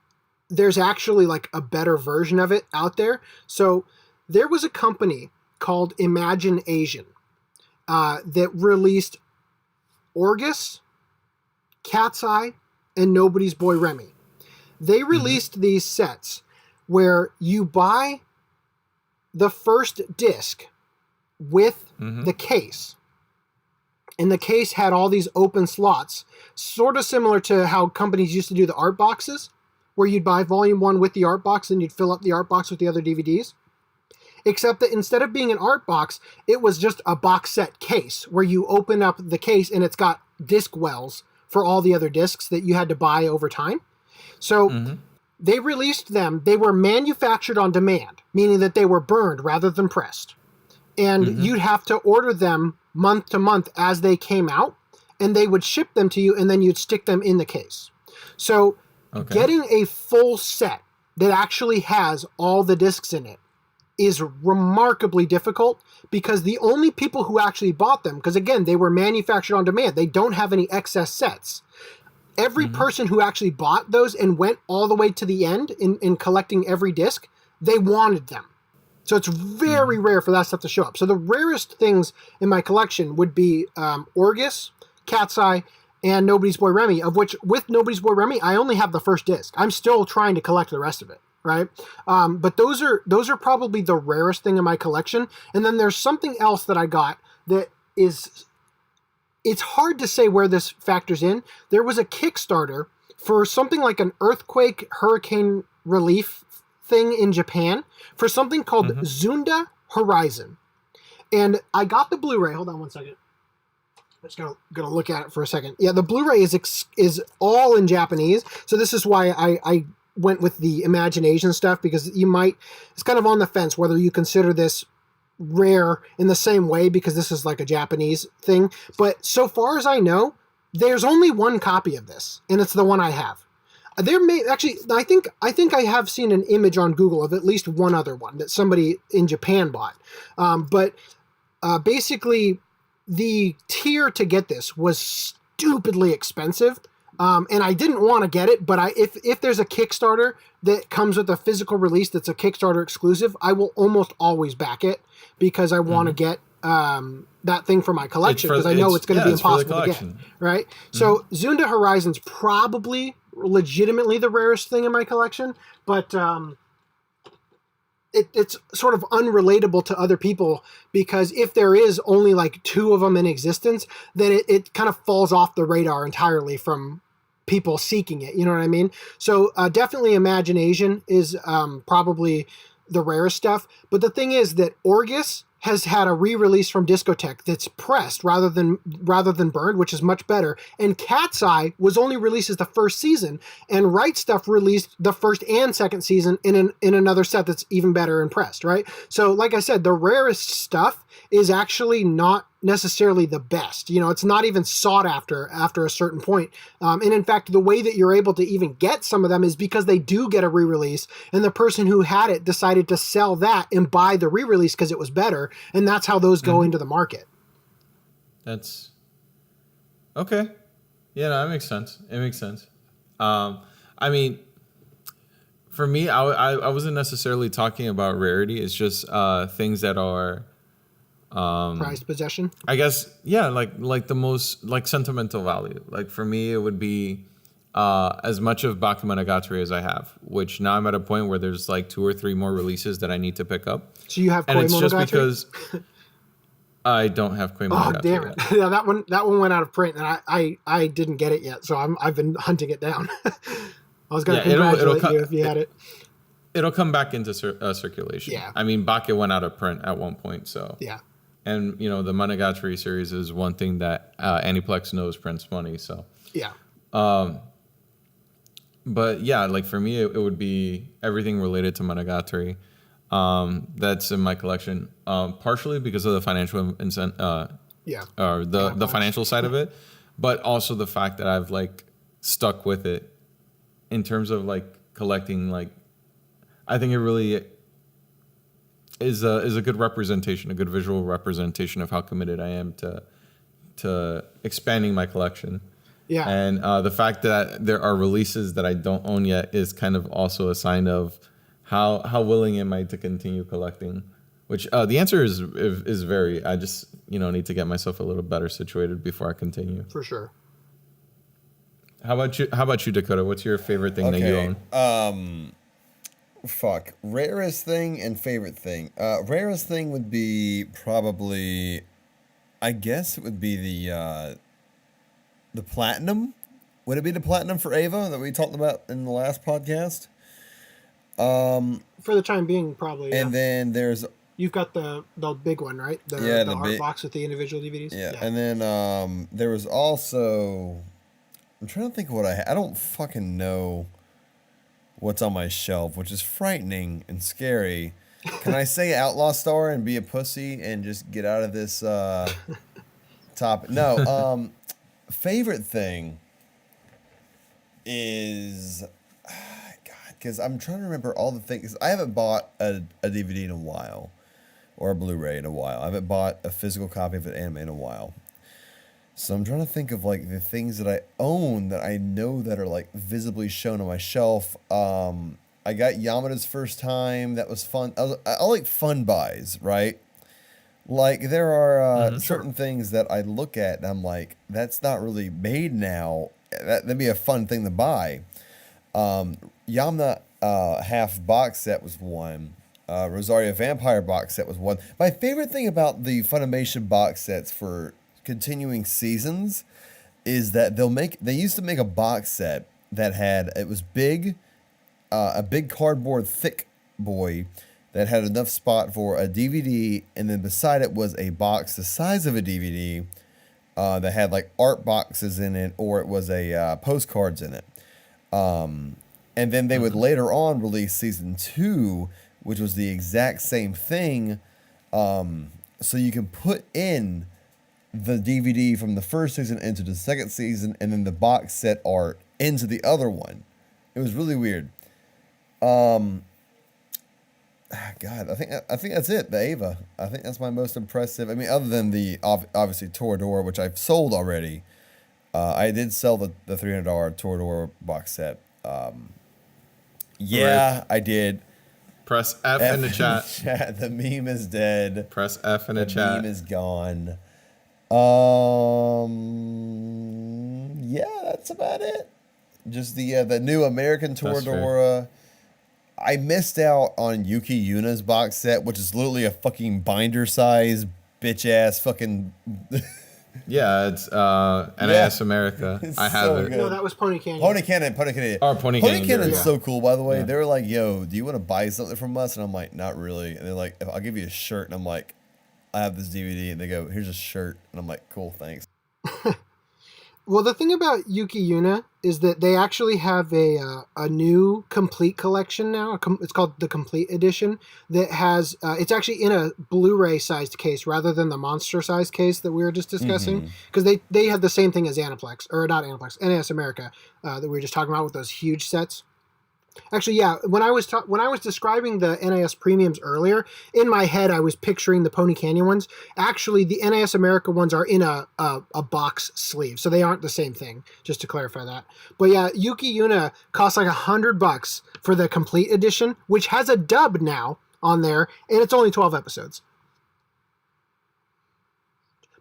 there's actually like a better version of it out there. So there was a company called Imagine Asian that released Orgus, Cat's Eye, and Nobody's Boy Remy. They released these sets where you buy the first disc with the case. And the case had all these open slots, sort of similar to how companies used to do the art boxes, where you'd buy volume 1 with the art box and you'd fill up the art box with the other DVDs. Except that instead of being an art box, it was just a box set case where you open up the case and it's got disc wells for all the other discs that you had to buy over time. So they released them. They were manufactured on demand, meaning that they were burned rather than pressed. And you'd have to order them month to month as they came out, and they would ship them to you, and then you'd stick them in the case. So getting a full set that actually has all the discs in it is remarkably difficult, because the only people who actually bought them, because again, they were manufactured on demand, they don't have any excess sets. Every person who actually bought those and went all the way to the end in collecting every disc, they wanted them. So it's very rare for that stuff to show up. So the rarest things in my collection would be Orgus, Cat's Eye, and Nobody's Boy Remy, of which with Nobody's Boy Remy, I only have the first disc. I'm still trying to collect the rest of it, right? But those are probably the rarest thing in my collection. And then there's something else that I got that is... It's hard to say where this factors in. There was a Kickstarter for something like an earthquake, hurricane relief thing in Japan for something called Zunda Horizon. And I got the Blu-ray. Hold on one second. I'm just gonna look at it for a second. Yeah, the Blu-ray is all in Japanese. So this is why I went with the Imagination stuff, because it's kind of on the fence whether you consider this rare in the same way, because this is like a Japanese thing. But so far as I know, there's only one copy of this, and it's the one I have. There may actually, I think I have seen an image on Google of at least one other one that somebody in Japan bought. But basically, the tier to get this was stupidly expensive. And I didn't want to get it, but if there's a Kickstarter that comes with a physical release that's a Kickstarter exclusive, I will almost always back it because I want to get that thing for my collection because I know it's going to be impossible to get. Right? So Zunda Horizon's probably legitimately the rarest thing in my collection, but it's sort of unrelatable to other people because if there is only like 2 of them in existence, then it kind of falls off the radar entirely from people seeking it. You know what I mean? So definitely Imagination is probably the rarest stuff. But the thing is that Orgus has had a re-release from Discotek that's pressed rather than burned, which is much better. And Cat's Eye was only released as the first season, and Right Stuff released the first and second season in another set that's even better and pressed, right? So, like I said, the rarest stuff is actually not necessarily the best. You know, it's not even sought after a certain point. And in fact, the way that you're able to even get some of them is because they do get a re-release, and the person who had it decided to sell that and buy the re-release because it was better, and that's how those go into the market. That's okay. Yeah, no, that makes sense. It makes sense. I mean, for me, I wasn't necessarily talking about rarity. It's just things that are prized possession. I guess, yeah, like the most like sentimental value. Like for me, it would be as much of Bakemonogatari as I have, which now I'm at a point where there's like 2 or 3 more releases that I need to pick up. So you have Koi and it's Monogatari? Just because I don't have Koi Monogatari. Oh damn it! Yeah, that one went out of print, and I didn't get it yet, so I've been hunting it down. I was gonna congratulate you if you had it. It'll come back into circulation. Yeah. I mean, Bake went out of print at one point, so yeah. And you know, the Monogatari series is one thing that Aniplex knows prints money. So yeah. But yeah, like for me, it would be everything related to Monogatari. That's in my collection, partially because of the financial or the financial side of it, but also the fact that I've like stuck with it in terms of like collecting. Like, I think it really is a good representation, a good visual representation of how committed I am to expanding my collection. Yeah. And the fact that there are releases that I don't own yet is kind of also a sign of how willing am I to continue collecting. Which the answer is very. I just need to get myself a little better situated before I continue. For sure. How about you, Dakota? What's your favorite thing that you own? Rarest thing and favorite thing. Rarest thing would be probably, I guess it would be the platinum. Would it be the platinum for Ava that we talked about in the last podcast? For the time being, probably. And then you've got the big one, right? The art box with the individual DVDs. Yeah. And then there was also, I'm trying to think of what I had. I don't fucking know what's on my shelf, which is frightening and scary. Can I say Outlaw Star and be a pussy and just get out of this topic? No. Favorite thing is, God, because I'm trying to remember all the things. I haven't bought a DVD in a while, or a Blu-ray in a while. I haven't bought a physical copy of an anime in a while. So I'm trying to think of like the things that I own that I know that are like visibly shown on my shelf. I got Yamada's first time. That was fun. I like fun buys, right? Like there are certain things that I look at and I'm like, that's not really made now. That'd be a fun thing to buy. Yamada half box set was one. Rosario Vampire box set was one. My favorite thing about the Funimation box sets for continuing seasons is that they used to make a box set that had, it was big, a big cardboard thick boy that had enough spot for a DVD, and then beside it was a box the size of a DVD that had like art boxes in it, or it was a postcards in it. And then they would later on release season 2, which was the exact same thing. So you can put in the DVD from the first season into the second season, and then the box set art into the other one. It was really weird. God, I think that's it. The Ava. I think that's my most impressive. I mean, other than the obviously Toradora, which I've sold already. I did sell the $300 Toradora box set. Yeah, I did. Press F in the chat. The meme is dead. Press F in the The chat. meme is gone. Yeah, that's about it. Just the new American Toradora. I missed out on Yuki Yuna's box set, which is literally a fucking binder size bitch ass fucking. Yeah, it's NAS America. I have it. No, that was Pony Canyon. Pony Canyon. Oh, Pony Canyon. Canyon's so cool, by the way. Yeah. They were like, "Yo, do you want to buy something from us?" And I'm like, "Not really." And they're like, "I'll give you a shirt." And I'm like, "I have this DVD." And they go, "Here's a shirt." And I'm like, "Cool, thanks." Well, the thing about Yuki Yuna is that they actually have a new complete collection now. It's called the Complete Edition that has it's actually in a Blu-ray sized case rather than the monster sized case that we were just discussing, because they have the same thing as Aniplex, or not Aniplex, NAS America that we were just talking about with those huge sets. Actually, yeah. When I was describing the NAS premiums earlier, in my head I was picturing the Pony Canyon ones. Actually, the NAS America ones are in a box sleeve, so they aren't the same thing. Just to clarify that. But yeah, Yuki Yuna costs like $100 for the Complete Edition, which has a dub now on there, and it's only 12 episodes.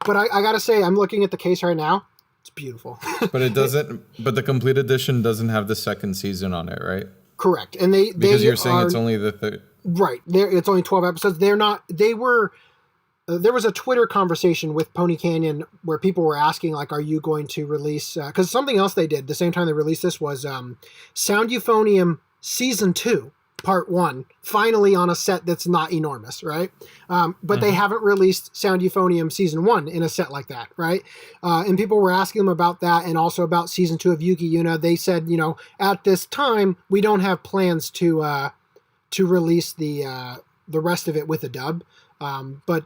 But I gotta say, I'm looking at the case right now. It's beautiful. But it doesn't. But the Complete Edition doesn't have the second season on it, right? Correct, and because you're saying it's only the third. Right, it's only 12 episodes. They're not. They were. There was a Twitter conversation with Pony Canyon where people were asking, like, "Are you going to release?" Because something else they did the same time they released this was Sound Euphonium Season 2, Part 1, finally on a set that's not enormous, right? But they haven't released Sound Euphonium Season 1 in a set like that, right? And people were asking them about that and also about Season 2 of Yuki Yuna. They said, at this time, we don't have plans to release the rest of it with a dub. But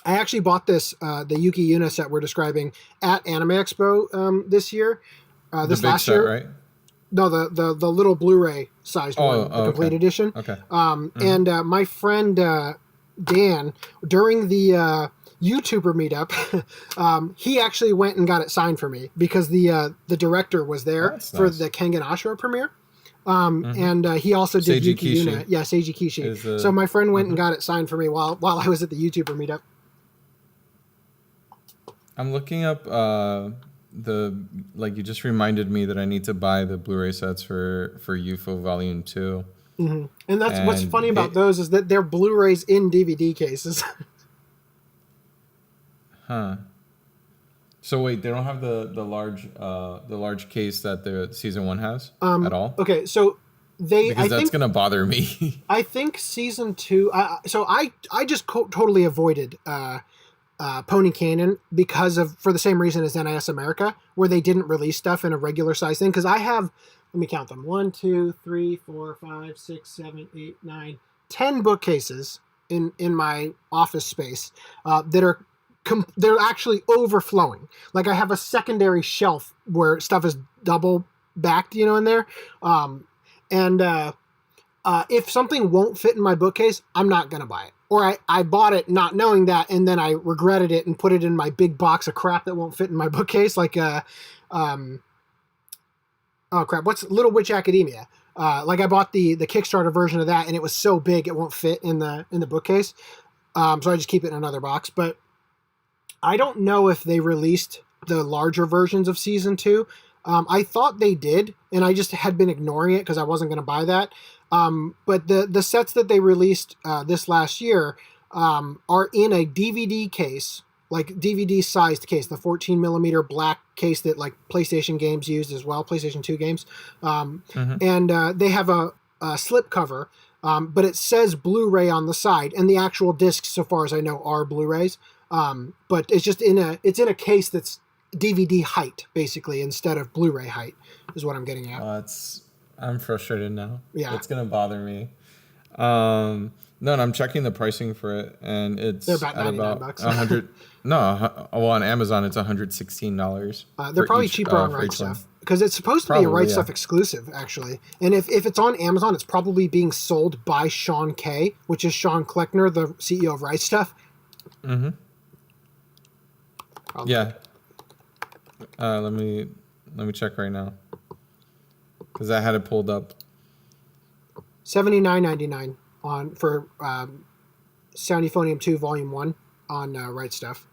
I actually bought this, the Yuki Yuna set we're describing, at Anime Expo this year. This the big last set, year. right? No, the little Blu-ray sized one, the Complete Edition. Okay. And my friend Dan, during the YouTuber meetup, he actually went and got it signed for me because the director was there for the Kengan Ashura premiere. And he also did Seiji Yuki Kishi. Yuna. Yeah, Seiji Kishi. So my friend went and got it signed for me while I was at the YouTuber meetup. I'm looking up you just reminded me that I need to buy the Blu-ray sets for UFO Volume 2. Mm-hmm. And that's what's funny about those is that they're Blu-rays in DVD cases. Huh. So wait, they don't have the large case that the Season 1 has at all? Okay, so that's gonna bother me. I think Season 2. So I just totally avoided Pony Canyon for the same reason as NIS America, where they didn't release stuff in a regular size thing. Because I have, let me count them: 1, 2, 3, 4, 5, 6, 7, 8, 9, 10 bookcases in my office space that are. They're actually overflowing. Like I have a secondary shelf where stuff is double backed, in there. If something won't fit in my bookcase, I'm not going to buy it. Or I bought it not knowing that, and then I regretted it and put it in my big box of crap that won't fit in my bookcase. Like, oh crap, what's Little Witch Academia? Like I bought the Kickstarter version of that, and it was so big it won't fit in the bookcase. So I just keep it in another box. But I don't know if they released the larger versions of Season 2. I thought they did, and I just had been ignoring it because I wasn't going to buy that. But the sets that they released this last year are in a DVD case, like DVD-sized case, the 14mm black case that like PlayStation games used as well, PlayStation 2 games. And they have a slip cover, but it says Blu-ray on the side, and the actual discs, so far as I know, are Blu-rays. But it's just in a case that's DVD height, basically, instead of Blu-ray height, is what I'm getting at. I'm frustrated now. Yeah. It's going to bother me. No, and I'm checking the pricing for it, and they're about $99. $100. No, well, on Amazon, it's $116. They're probably cheaper on Right Stuff, because it's supposed to be a Right Stuff exclusive, actually. And if it's on Amazon, it's probably being sold by Sean Kay, which is Sean Kleckner, the CEO of Right Stuff. Yeah. Let me check right now because I had it pulled up. $79.99 on for Sound Euphonium 2 Volume 1 on Right Stuff.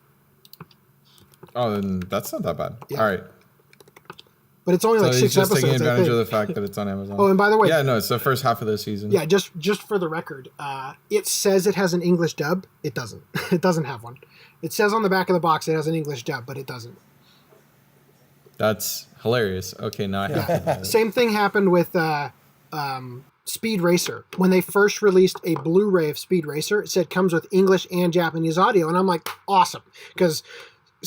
Oh, then that's not that bad. Yeah. All right. But it's only like So 6 he's just episodes. taking advantage I of think. the fact that it's on Amazon. Oh, and by the way, yeah, no, it's the first half of the season. Yeah, just for the record, it says it has an English dub. It doesn't. It doesn't have one. It says on the back of the box it has an English dub, but it doesn't. That's hilarious. Okay, now I have to know. Same thing happened with Speed Racer. When they first released a Blu-ray of Speed Racer, it said comes with English and Japanese audio, and I'm like, awesome, because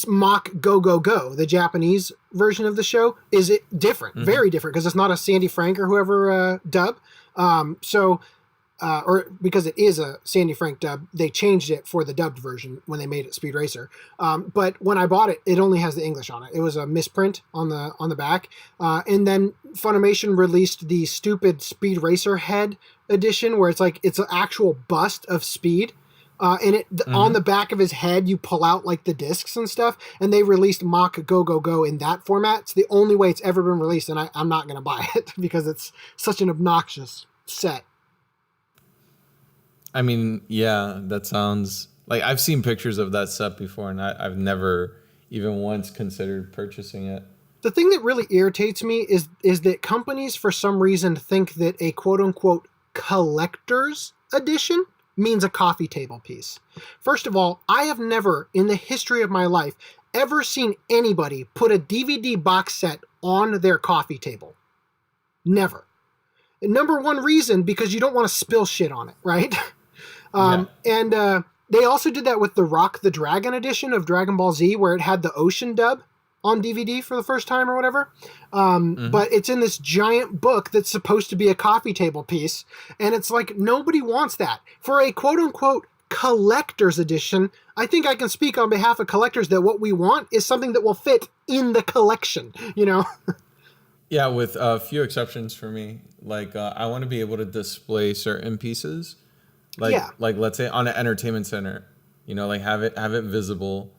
Mach Go Go Go, the Japanese version of the show, is it different, very different, because it's not a Sandy Frank or whoever dub. Or because it is a Sandy Frank dub, they changed it for the dubbed version when they made it Speed Racer. But when I bought it, it only has the English on it. It was a misprint on the back. And then Funimation released the stupid Speed Racer head edition, where it's an actual bust of Speed. And on the back of his head, you pull out like the discs and stuff, and they released Mach Go Go Go in that format. It's the only way it's ever been released, and I'm not going to buy it because it's such an obnoxious set. I mean, yeah, that sounds like I've seen pictures of that set before, and I've never even once considered purchasing it. The thing that really irritates me is that companies, for some reason, think that a quote-unquote collector's edition means a coffee table piece. First of all, I have never, in the history of my life, ever seen anybody put a DVD box set on their coffee table. Never. Number one reason, because you don't want to spill shit on it, right? And they also did that with the Rock the Dragon edition of Dragon Ball Z, where it had the ocean dub on DVD for the first time or whatever. But it's in this giant book that's supposed to be a coffee table piece. And it's like, nobody wants that. For a quote-unquote collector's edition, I think I can speak on behalf of collectors that what we want is something that will fit in the collection, you know? Yeah, with a few exceptions for me. Like, I want to be able to display certain pieces. Like let's say on an entertainment center, you know, like have it visible,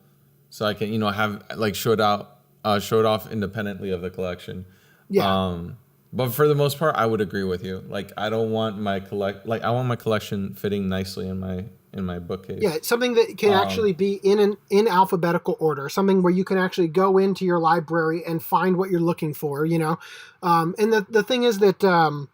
so I can, you know, have like show it off independently of the collection. Yeah. But for the most part, I would agree with you. Like, I don't want I want my collection fitting nicely in my bookcase. Yeah, something that can actually be in alphabetical order, something where you can actually go into your library and find what you're looking for, you know. And the thing is that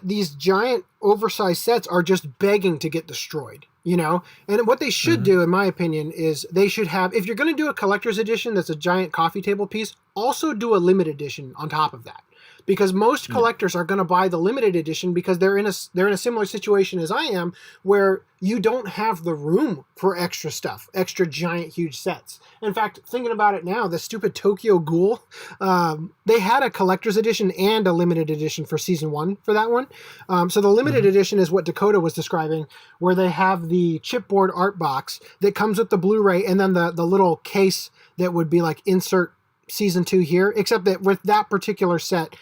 these giant oversized sets are just begging to get destroyed, you know? And what they should do, in my opinion, is they should have, if you're going to do a collector's edition that's a giant coffee table piece, also do a limited edition on top of that. Because most collectors are going to buy the limited edition because they're in a similar situation as I am, where you don't have the room for extra stuff, extra giant huge sets. In fact, thinking about it now, the stupid Tokyo Ghoul, they had a collector's edition and a limited edition for season 1 for that one. So the limited edition is what Dakota was describing, where they have the chipboard art box that comes with the Blu-ray and then the little case that would be like insert season 2 here, except that with that particular set,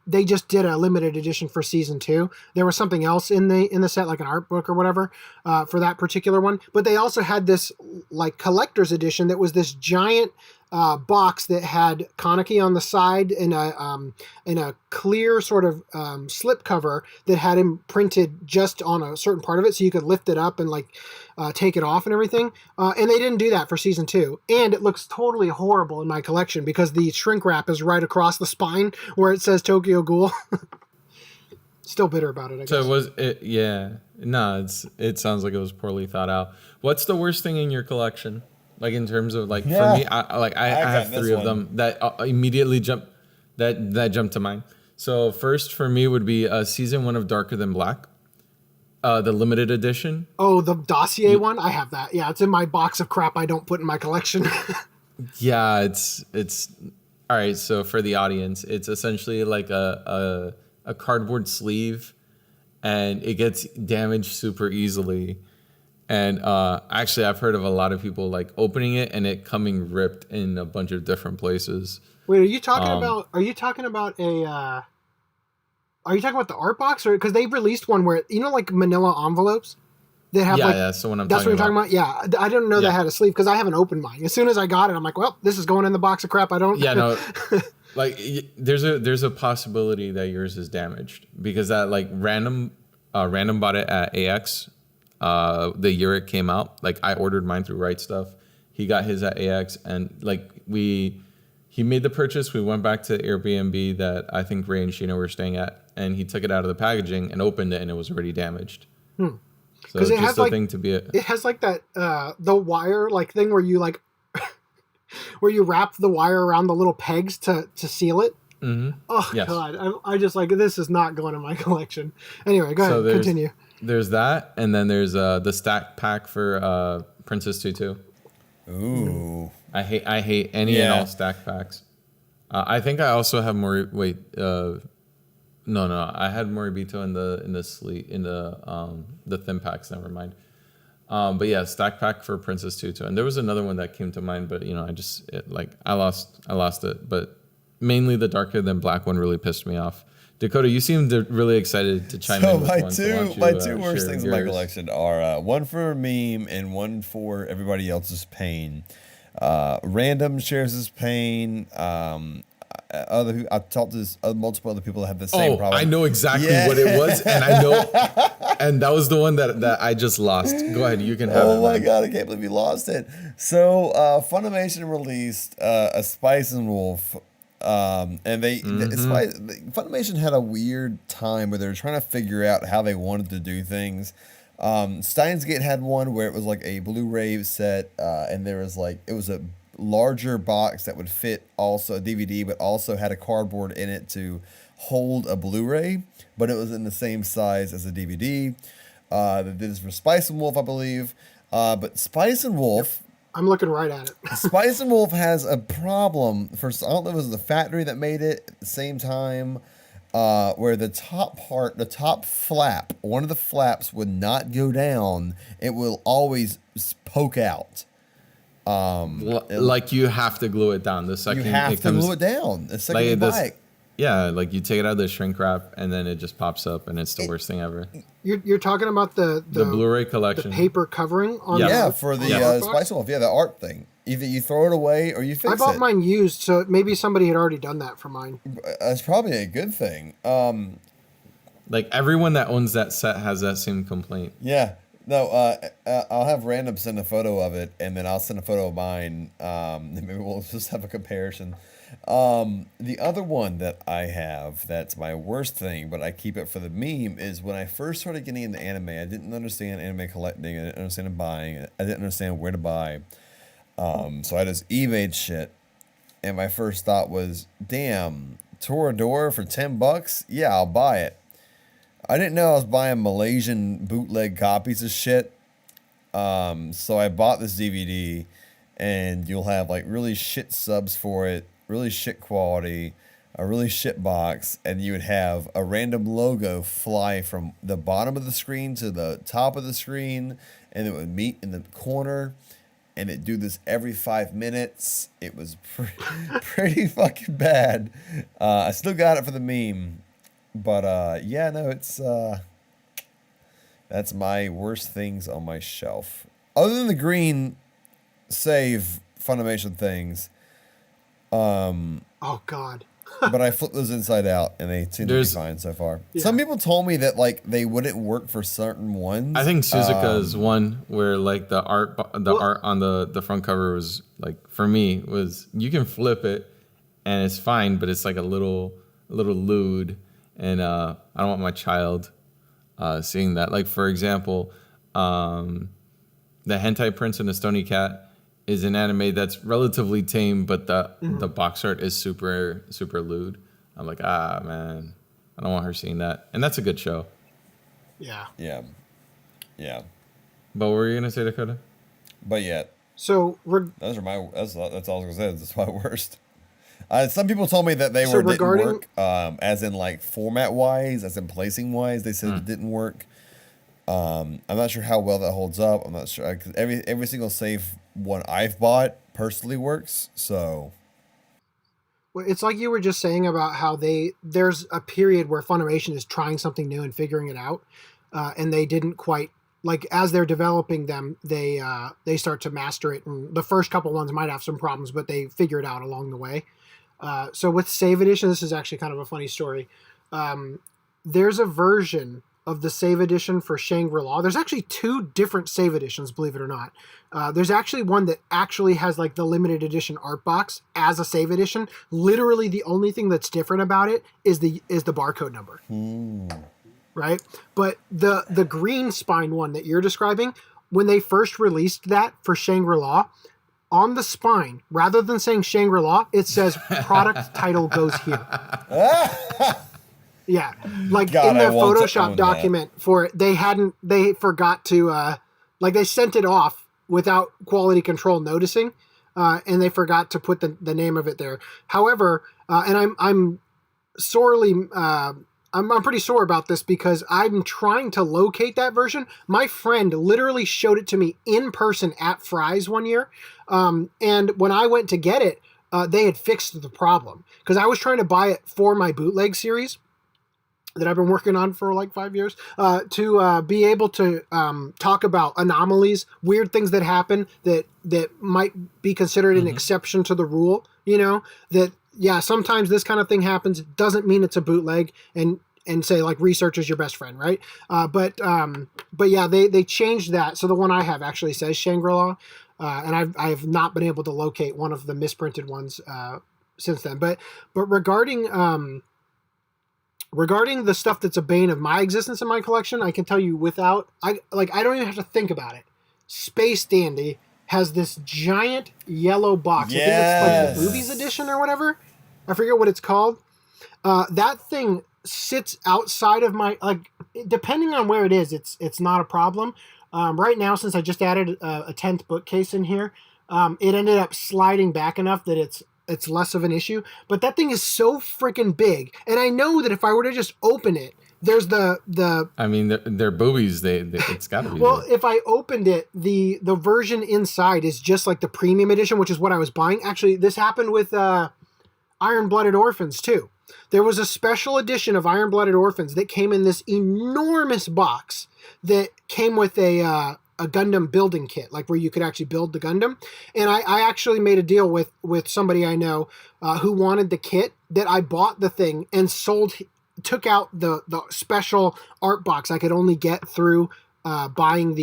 they just did a limited edition for season 2. There was something else in the set, like an art book or whatever, for that particular one. But they also had this like collector's edition that was this giant box that had Kaneki on the side in a clear sort of slip cover that had him printed just on a certain part of it, so you could lift it up and like take it off and everything. And they didn't do that for season 2, and it looks totally horrible in my collection because the shrink wrap is right across the spine where it says Tokyo Ghoul. Still bitter about it, I guess. So it sounds like it was poorly thought out. What's the worst thing in your collection? Like, in terms of, like, for me, I have 3 of them that immediately jump to mind. So first for me would be season 1 of Darker Than Black, the limited edition. Oh, the dossier one? I have that. Yeah, it's in my box of crap I don't put in my collection. Yeah, it's all right. So for the audience, it's essentially like a cardboard sleeve, and it gets damaged super easily. And actually, I've heard of a lot of people like opening it and it coming ripped in a bunch of different places. Wait, are you talking about? Are you talking about a? Are you talking about the art box, or because they released one where, you know, like manila envelopes? that have Yeah, like, that's the one I'm that's what talking you're talking about. Yeah, I didn't know that Yeah. had a sleeve because I haven't opened mine. As soon as I got it, I'm like, well, this is going in the box of crap. I don't. Yeah, no, like there's a possibility that yours is damaged because that like random bought it at AX the year it came out. Like I ordered mine through Right Stuff. He got his at AX, and like he made the purchase. We went back to Airbnb that I think Ray and Sheena were staying at, and he took it out of the packaging and opened it, and it was already damaged. So Because it just has a like thing to be it has like that the wire like thing where you like where you wrap the wire around the little pegs to seal it. Oh Yes. God, I just like this is not going in my collection. Anyway, go ahead, there's, continue. There's that, and then there's the stack pack for Princess Tutu. Ooh. I hate any and all stack packs. I think I also have more. Wait, no, I had Moribito in the thin packs. Never mind. But yeah, stack pack for Princess Tutu, and there was another one that came to mind, but I lost it. But mainly the darker than black one really pissed me off. Dakota, you seemed really excited to chime in with one. My two worst things in my collection are one for a meme and one for everybody else's pain. Random shares his pain. I've talked to multiple other people that have the same problem. I know exactly what it was, and I know, and that was the one that I just lost. Go ahead, you can have it. Oh my God, I can't believe you lost it. So Funimation released a Spice and Wolf. And Funimation had a weird time where they were trying to figure out how they wanted to do things. Steins Gate had one where it was like a Blu-ray set, and there was like, it was a larger box that would fit also a DVD, but also had a cardboard in it to hold a Blu-ray, but it was in the same size as a DVD. They did this for Spice and Wolf, I believe. But Spice and Wolf, I'm looking right at it. Spice and Wolf has a problem. First, I don't know if it was the factory that made it at the same time, where the top flap, one of the flaps would not go down. It will always poke out. Like you have to glue it down. The second you have to glue it down. The second you buy it. Yeah, like you take it out of the shrink wrap and then it just pops up and it's the worst thing ever. You're talking about the Blu-ray collection, the paper covering on for the Spice Wolf. Yeah, the art thing. Either you throw it away or you fix it. I bought mine used, so maybe somebody had already done that for mine. That's probably a good thing. Like everyone that owns that set has that same complaint. Yeah. No, I'll have Random send a photo of it, and then I'll send a photo of mine. Maybe we'll just have a comparison. The other one that I have that's my worst thing, but I keep it for the meme, is when I first started getting into anime, I didn't understand anime collecting, I didn't understand buying, I didn't understand where to buy. So I just eBayed shit, and my first thought was, damn, Toradora for $10? Yeah, I'll buy it. I didn't know I was buying Malaysian bootleg copies of shit. So I bought this DVD, and you'll have like really shit subs for it, really shit quality, a really shit box, and you would have a random logo fly from the bottom of the screen to the top of the screen, and it would meet in the corner, and it'd do this every 5 minutes. It was pretty fucking bad. I still got it for the meme. But it's that's my worst things on my shelf. Other than the green save Funimation things. Oh God. But I flipped those inside out and they seem to be fine so far. Yeah. Some people told me that like they wouldn't work for certain ones. I think Suzuka is one where like the art on the front cover was like, for me, was you can flip it and it's fine, but it's like a little lewd. And I don't want my child seeing that. Like, for example, the Hentai Prince and the Stony Cat is an anime that's relatively tame, but the box art is super, super lewd. I'm like, man, I don't want her seeing that. And that's a good show. Yeah. Yeah. Yeah. But what were you going to say, Dakota? But yeah. So, that's all I was going to say. That's my worst. Some people told me that didn't work, as in like format wise, as in placing wise. They said it didn't work. I'm not sure how well that holds up. I'm not sure, because every single save one I've bought personally works. So, well, it's like you were just saying about how there's a period where Funimation is trying something new and figuring it out, and they didn't quite like as they're developing them, they start to master it. And the first couple ones might have some problems, but they figure it out along the way. So with Save Edition, this is actually kind of a funny story. There's a version of the Save Edition for Shangri-La. There's actually 2 different Save Editions, believe it or not. There's actually one that actually has like the limited edition art box as a Save Edition. Literally the only thing that's different about it is the barcode number. Right? But the green spine one that you're describing, when they first released that for Shangri-La, on the spine, rather than saying Shangri-La, it says product title goes here. Yeah, like God, in their I want to Photoshop own document for it, they forgot to, like they sent it off without quality control noticing, and they forgot to put the name of it there. However, and I'm sorely, I'm pretty sore about this because I'm trying to locate that version. My friend literally showed it to me in person at Fry's one year, and when I went to get it, they had fixed the problem because I was trying to buy it for my bootleg series that I've been working on for like 5 years, to be able to talk about anomalies, weird things that happen that might be considered an exception to the rule, you know, that, yeah, sometimes this kind of thing happens, doesn't mean it's a bootleg, and say like research is your best friend, right? But yeah, they changed that. So the one I have actually says Shangri-La, and I have not been able to locate one of the misprinted ones since then. But regarding the stuff that's a bane of my existence in my collection, I can tell you I don't even have to think about it. Space Dandy has this giant yellow box. Yes. I think it's like the Boobies edition or whatever. I forget what it's called. That thing sits outside of my, like, depending on where it is, it's not a problem. Right now, since I just added a 10th bookcase in here, it ended up sliding back enough that it's less of an issue, but that thing is so freaking big, and I know that if I were to just open it, there's the I mean, they're boobies. It's got to be. well, if I opened it, the version inside is just like the premium edition, which is what I was buying. Actually, this happened with Iron Blooded Orphans too. There was a special edition of Iron Blooded Orphans that came in this enormous box that came with a Gundam building kit, like where you could actually build the Gundam. And I actually made a deal with somebody I know who wanted the kit, that I bought the thing and took out the special art box I could only get through buying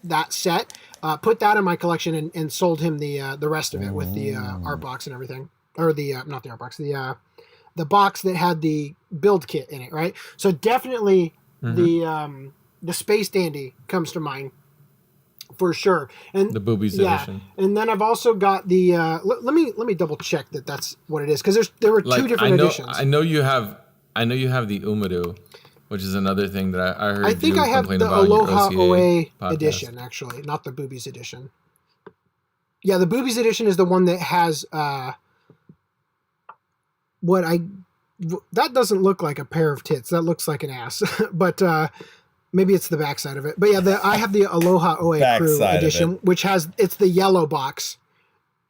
that set, put that in my collection and sold him the rest of it with the art box and everything. Or not the art box, the box that had the build kit in it, right? So definitely the Space Dandy comes to mind for sure, and the Boobies edition. And then I've also got the. Let me double check that's what it is, because there were two different editions. I know you have the Umadu, which is another thing that I heard. I think you I have complain the about Aloha in your OA podcast. edition, actually, not the Boobies edition. Yeah, the Boobies edition is the one that has that doesn't look like a pair of tits. That looks like an ass, but. Maybe it's the backside of it. But yeah, I have the Aloha OA Crew edition, which it's the yellow box.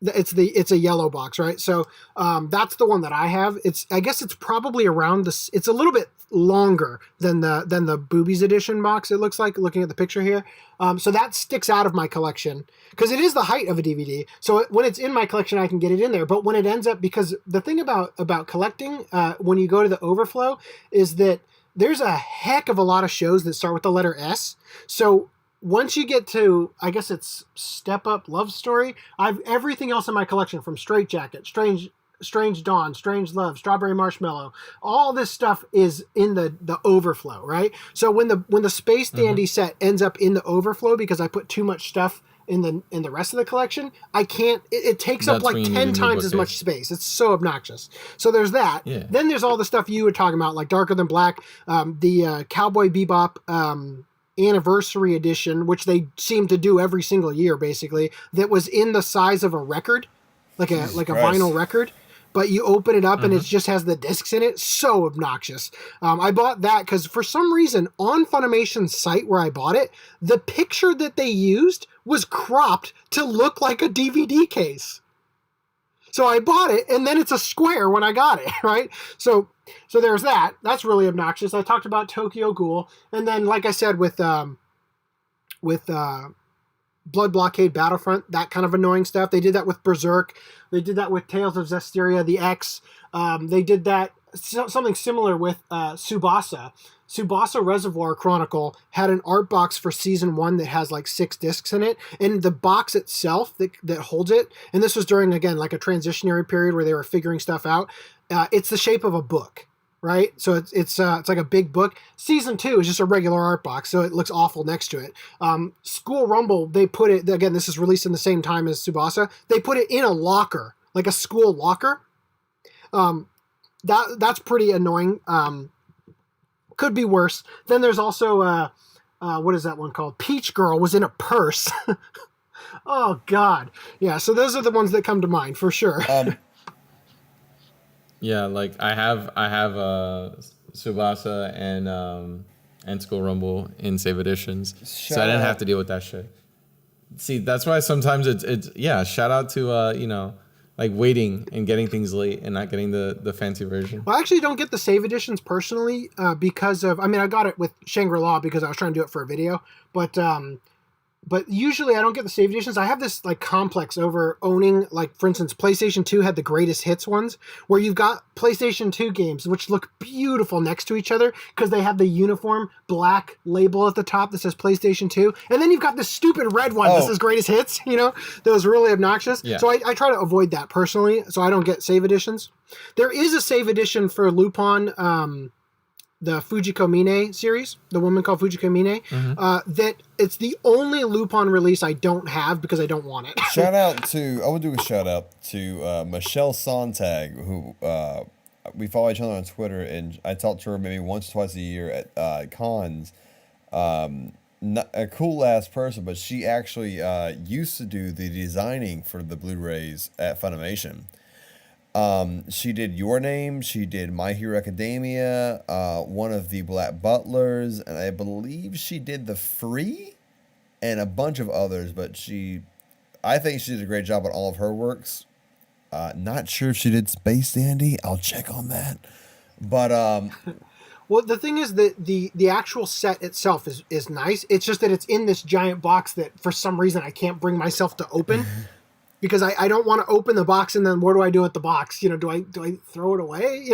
It's a yellow box, right? So that's the one that I have. I guess it's probably around it's a little bit longer than the Boobies edition box, it looks like, looking at the picture here. So that sticks out of my collection because it is the height of a DVD. So when it's in my collection, I can get it in there. But when it ends up, because the thing about collecting, when you go to the overflow, is that there's a heck of a lot of shows that start with the letter S. So once you get to, I guess it's Step Up Love Story, I've everything else in my collection, from Straight Jacket, Strange Dawn, Strange Love, Strawberry Marshmallow, all this stuff is in the overflow, right? So when the Space Dandy set ends up in the overflow because I put too much stuff in the rest of the collection, I can't, it takes up like 10 times as much space. It's so obnoxious. So there's that. Yeah. Then Then there's all the stuff you were talking about, like Darker Than Black, the Cowboy Bebop anniversary edition, which they seem to do every single year, basically, that was in the size of a record, like a vinyl record. But you open it up and it just has the discs in it. So obnoxious. I bought that because for some reason on Funimation's site where I bought it, the picture that they used was cropped to look like a DVD case. So I bought it, and then it's a square when I got it, right? So there's that. That's really obnoxious. I talked about Tokyo Ghoul, and then, like I said, with with Blood Blockade Battlefront, that kind of annoying stuff. They did that with Berserk. They did that with Tales of Zestiria, the X. They did that something similar with Tsubasa. Tsubasa Reservoir Chronicle had an art box for season 1 that has like 6 discs in it, and the box itself that holds it, and this was during, again, like a transitionary period where they were figuring stuff out. It's the shape of a book, right? So it's like a big book. Season 2 is just a regular art box, so it looks awful next to it. School Rumble, they put it, again, this is released in the same time as Tsubasa, they put it in a locker, like a school locker. That's pretty annoying. Could be worse. Then there's also what is that one called? Peach Girl was in a purse. Oh God, yeah. So those are the ones that come to mind for sure. Yeah, like I have Tsubasa and School Rumble in save editions, so I didn't have to deal with that shit. See, that's why sometimes it's shout out to like waiting and getting things late and not getting the fancy version. Well, I actually don't get the save editions personally because of, I mean, I got it with Shangri-La because I was trying to do it for a video, but usually I don't get the save editions. I have this like complex over owning, like, for instance, PlayStation 2 had the greatest hits ones where you've got PlayStation 2 games which look beautiful next to each other because they have the uniform black label at the top that says PlayStation 2, and then you've got this stupid red one that says greatest hits, that was really obnoxious. Yeah. So I try to avoid that personally, so I don't get save editions. There is a save edition for Lupin, the Fujiko Mine series, the woman called Fujiko Mine, that it's the only Lupin release I don't have because I don't want it. I would do a shout out to Michelle Sontag, who we follow each other on Twitter, and I talk to her maybe once or twice a year at cons. Not a cool ass person, but she actually used to do the designing for the Blu-rays at Funimation. She did Your Name, she did My Hero Academia, one of the Black Butlers, and I believe she did The Free and a bunch of others, but I think she did a great job on all of her works. Not sure if she did Space Dandy. I'll check on that. But well, the thing is that the actual set itself is nice. It's just that it's in this giant box that for some reason I can't bring myself to open. Because I don't want to open the box and then what do I do with the box? Do I throw it away?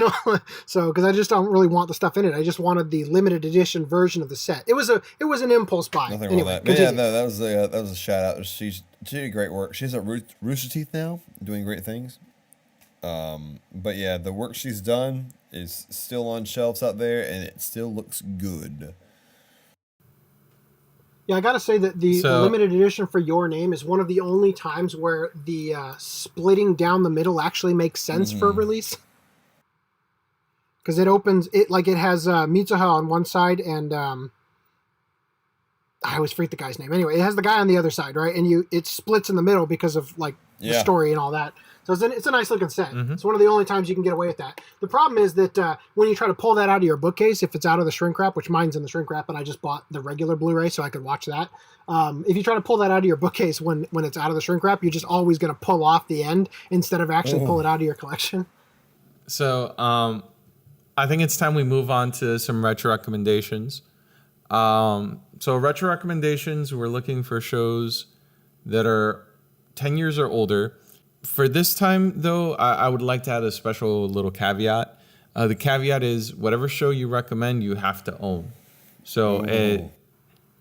So because I just don't really want the stuff in it. I just wanted the limited edition version of the set. It was an impulse buy. Nothing anyway, wrong with that. Yeah, no, that was a shout out. She did great work. She's at Rooster Teeth now, doing great things. But yeah, the work she's done is still on shelves out there, and it still looks good. Yeah, I gotta say that the limited edition for Your Name is one of the only times where the splitting down the middle actually makes sense for release. Because it opens, it has Mitsuha on one side and I always forget the guy's name. Anyway, it has the guy on the other side, right? And it splits in the middle because of the story and all that. So it's a nice looking set. It's one of the only times you can get away with that. The problem is that when you try to pull that out of your bookcase, if it's out of the shrink wrap, which mine's in the shrink wrap, and I just bought the regular Blu-ray so I could watch that. If you try to pull that out of your bookcase when it's out of the shrink wrap, you're just always going to pull off the end instead of actually pull it out of your collection. So I think it's time we move on to some retro recommendations. So retro recommendations, we're looking for shows that are 10 years or older. For this time, though, I would like to add a special little caveat. The caveat is whatever show you recommend, you have to own. So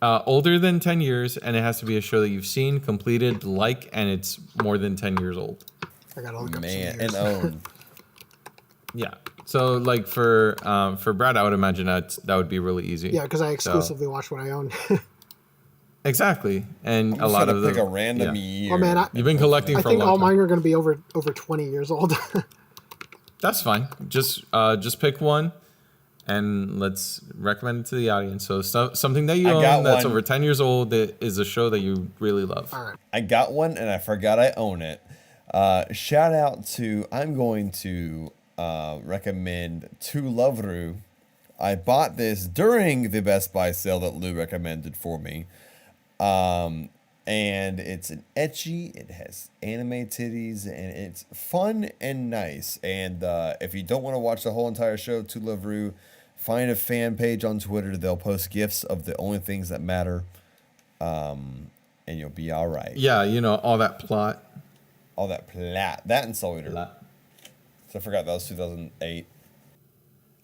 older than 10 years, and it has to be a show that you've seen, completed, and it's more than 10 years old. I got to look up some Man, years. and own. Yeah. So for Brad, I would imagine that would be really easy. Yeah, because I exclusively watch what I own. Exactly, and I'm a lot gonna of pick them. a random year. Oh man, You've been collecting I for a think long all time. mine are going to be over 20 years old. That's fine. Just pick one, and let's recommend it to the audience. So something that you own that's over 10 years old that is a show that you really love. All right. I got one, and I forgot I own it. Shout out to, I'm going to recommend To Loveru. I bought this during the Best Buy sale that Lou recommended for me. And it's an ecchi, it has anime titties, and it's fun and nice. And if you don't want to watch the whole entire show, To Loveru, find a fan page on Twitter. They'll post gifs of the only things that matter. and you'll be all right. Yeah, all that plot. All that plot. That and Soul Eater. Plot. So I forgot that was 2008.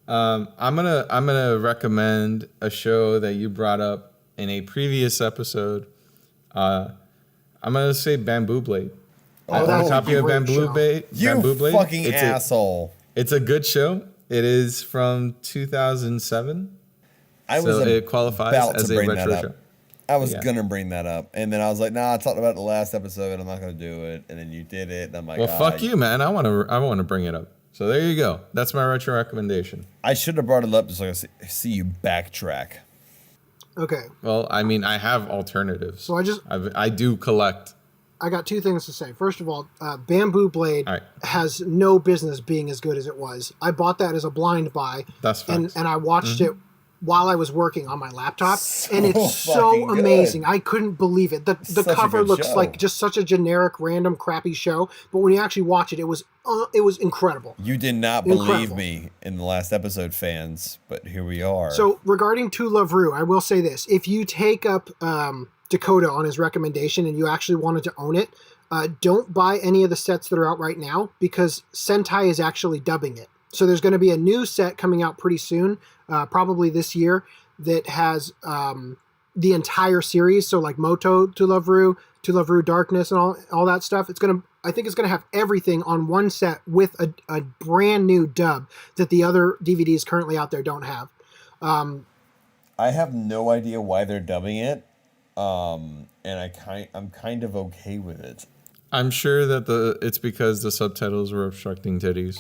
I'm gonna recommend a show that you brought up in a previous episode. I'm gonna say Bamboo Blade. Oh, that's a copy of great Bamboo show. Blade. You Bamboo Blade. fucking asshole. It's a good show. It is from 2007. It qualifies as a retro show. I was gonna bring that up, and then I was like, "Nah, I talked about it the last episode, and I'm not gonna do it." And then you did it, and I'm like, "Well, fuck you, man! I want to bring it up." So there you go. That's my retro recommendation. I should have brought it up just so I could see you backtrack. Okay. Well, I mean, I have alternatives. So I do collect. I got two things to say. First of all, Bamboo Blade has no business being as good as it was. I bought that as a blind buy. That's fine. And I watched it while I was working on my laptop, and it's so amazing. I couldn't believe it. The cover looks like just such a generic, random, crappy show, but when you actually watch it, it was incredible. You did not believe me in the last episode, fans, but here we are. So regarding To Love Ru, I will say this: if you take up Dakota on his recommendation and you actually wanted to own it, don't buy any of the sets that are out right now because Sentai is actually dubbing it. So there's going to be a new set coming out pretty soon, probably this year, that has the entire series. So like Moto, To Love Ru Darkness, and all that stuff. I think it's going to have everything on one set with a brand new dub that the other DVDs currently out there don't have. I have no idea why they're dubbing it, and I'm kind of okay with it. I'm sure that it's because the subtitles were obstructing titties.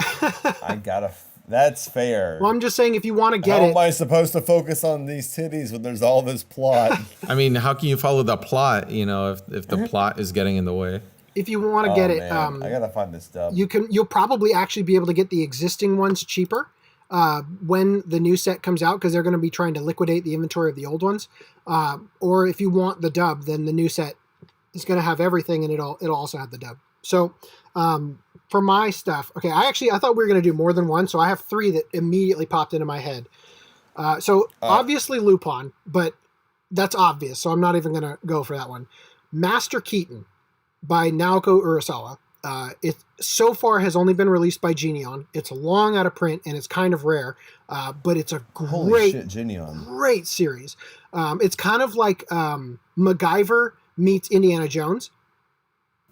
That's fair. Well, I'm just saying if you want to get How am I supposed to focus on these titties when there's all this plot? I mean, how can you follow the plot, if the plot is getting in the way? If you want to get it, I gotta find this dub. You'll probably actually be able to get the existing ones cheaper when the new set comes out because they're going to be trying to liquidate the inventory of the old ones. Or if you want the dub, then the new set is going to have everything, and it'll also have the dub. So for my stuff, okay, I thought we were going to do more than one, so I have three that immediately popped into my head. Obviously Lupin, but that's obvious, so I'm not even going to go for that one. Master Keaton by Naoko Urasawa. It so far has only been released by Geneon. It's long out of print and it's kind of rare, but it's a great series. It's kind of like MacGyver meets Indiana Jones,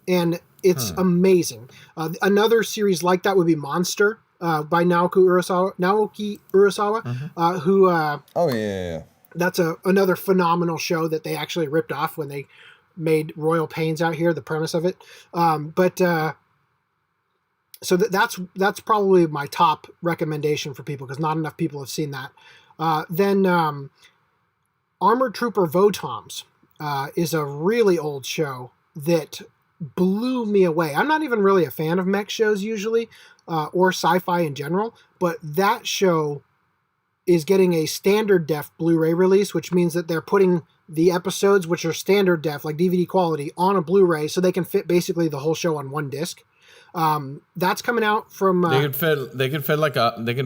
and it's amazing. Another series like that would be Monster by Naoki Urasawa, who that's another phenomenal show that they actually ripped off when they made Royal Pains out here, the premise of it. So that's probably my top recommendation for people because not enough people have seen that. Then Armored Trooper Votoms is a really old show that blew me away. I'm not even really a fan of mech shows usually, or sci-fi in general, but that show is getting a standard def Blu-ray release, which means that they're putting the episodes, which are standard def, like DVD quality, on a Blu-ray so they can fit basically the whole show on one disc. That's coming out from. They can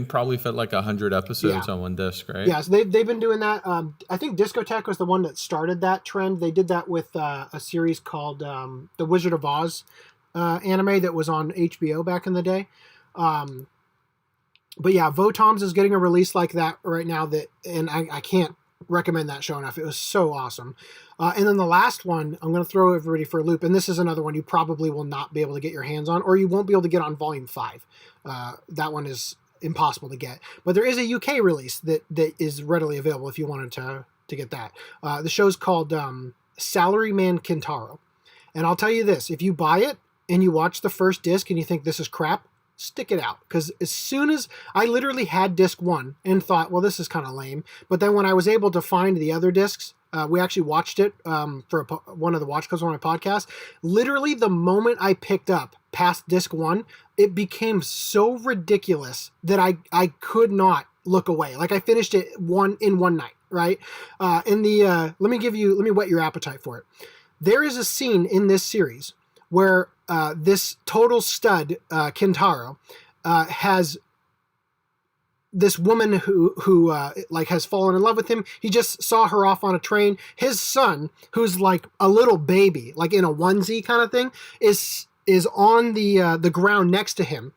probably fit like 100 episodes on one disc, right? Yeah, so they've been doing that. I think Discotek was the one that started that trend. They did that with a series called The Wizard of Oz anime that was on HBO back in the day. But yeah, Votoms is getting a release like that right now. And I can't recommend that show enough. It was so awesome. And then the last one, I'm going to throw everybody for a loop. And this is another one you probably will not be able to get your hands on, or you won't be able to get on Volume 5. That one is impossible to get. But there is a UK release that is readily available if you wanted to get that. The show's called Salaryman Kintaro. And I'll tell you this, if you buy it and you watch the first disc and you think this is crap, stick it out, because as soon as I literally had disc 1 and thought, well, this is kind of lame, but then when I was able to find the other discs, we actually watched it for one of the watch codes on my podcast. Literally the moment I picked up past disc 1, it became so ridiculous that I could not look away. Like I finished it in one night, right? Let me whet your appetite for it. There is a scene in this series where this total stud, Kintaro, has this woman who like has fallen in love with him. He just saw her off on a train. His son, who's like a little baby, like in a onesie kind of thing, is on the ground next to him.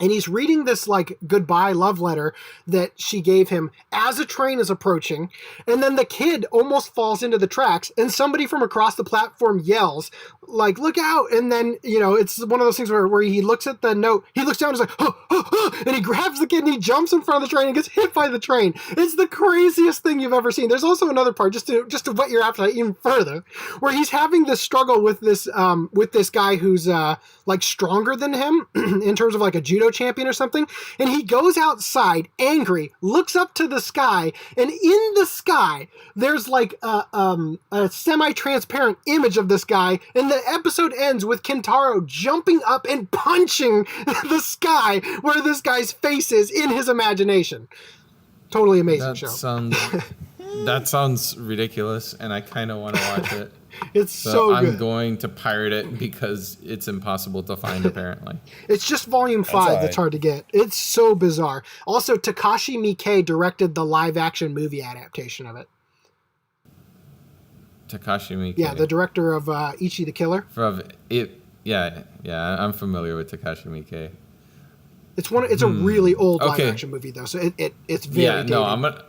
And he's reading this like goodbye love letter that she gave him as a train is approaching. And then the kid almost falls into the tracks and somebody from across the platform yells like, look out. And then, you know, it's one of those things where he looks at the note, he looks down and is like, oh, oh, oh, and he grabs the kid and he jumps in front of the train and gets hit by the train. It's the craziest thing you've ever seen. There's also another part just to whet your appetite even further, where he's having this struggle with this guy who's like stronger than him in terms of like a judo champion or something, and he goes outside angry, looks up to the sky, and in the sky there's like a semi-transparent image of this guy, and the episode ends with Kentaro jumping up and punching the sky where this guy's face is in his imagination. Totally amazing show. That sounds ridiculous, and I kind of want to watch it. It's so good. I'm going to pirate it because it's impossible to find, apparently. It's just volume 5 that's hard to get. It's so bizarre. Also, Takashi Miike directed the live-action movie adaptation of it. Takashi Miike. Yeah, the director of Ichi the Killer. Yeah, I'm familiar with Takashi Miike. It's a really old live-action movie, though, so it's very dated.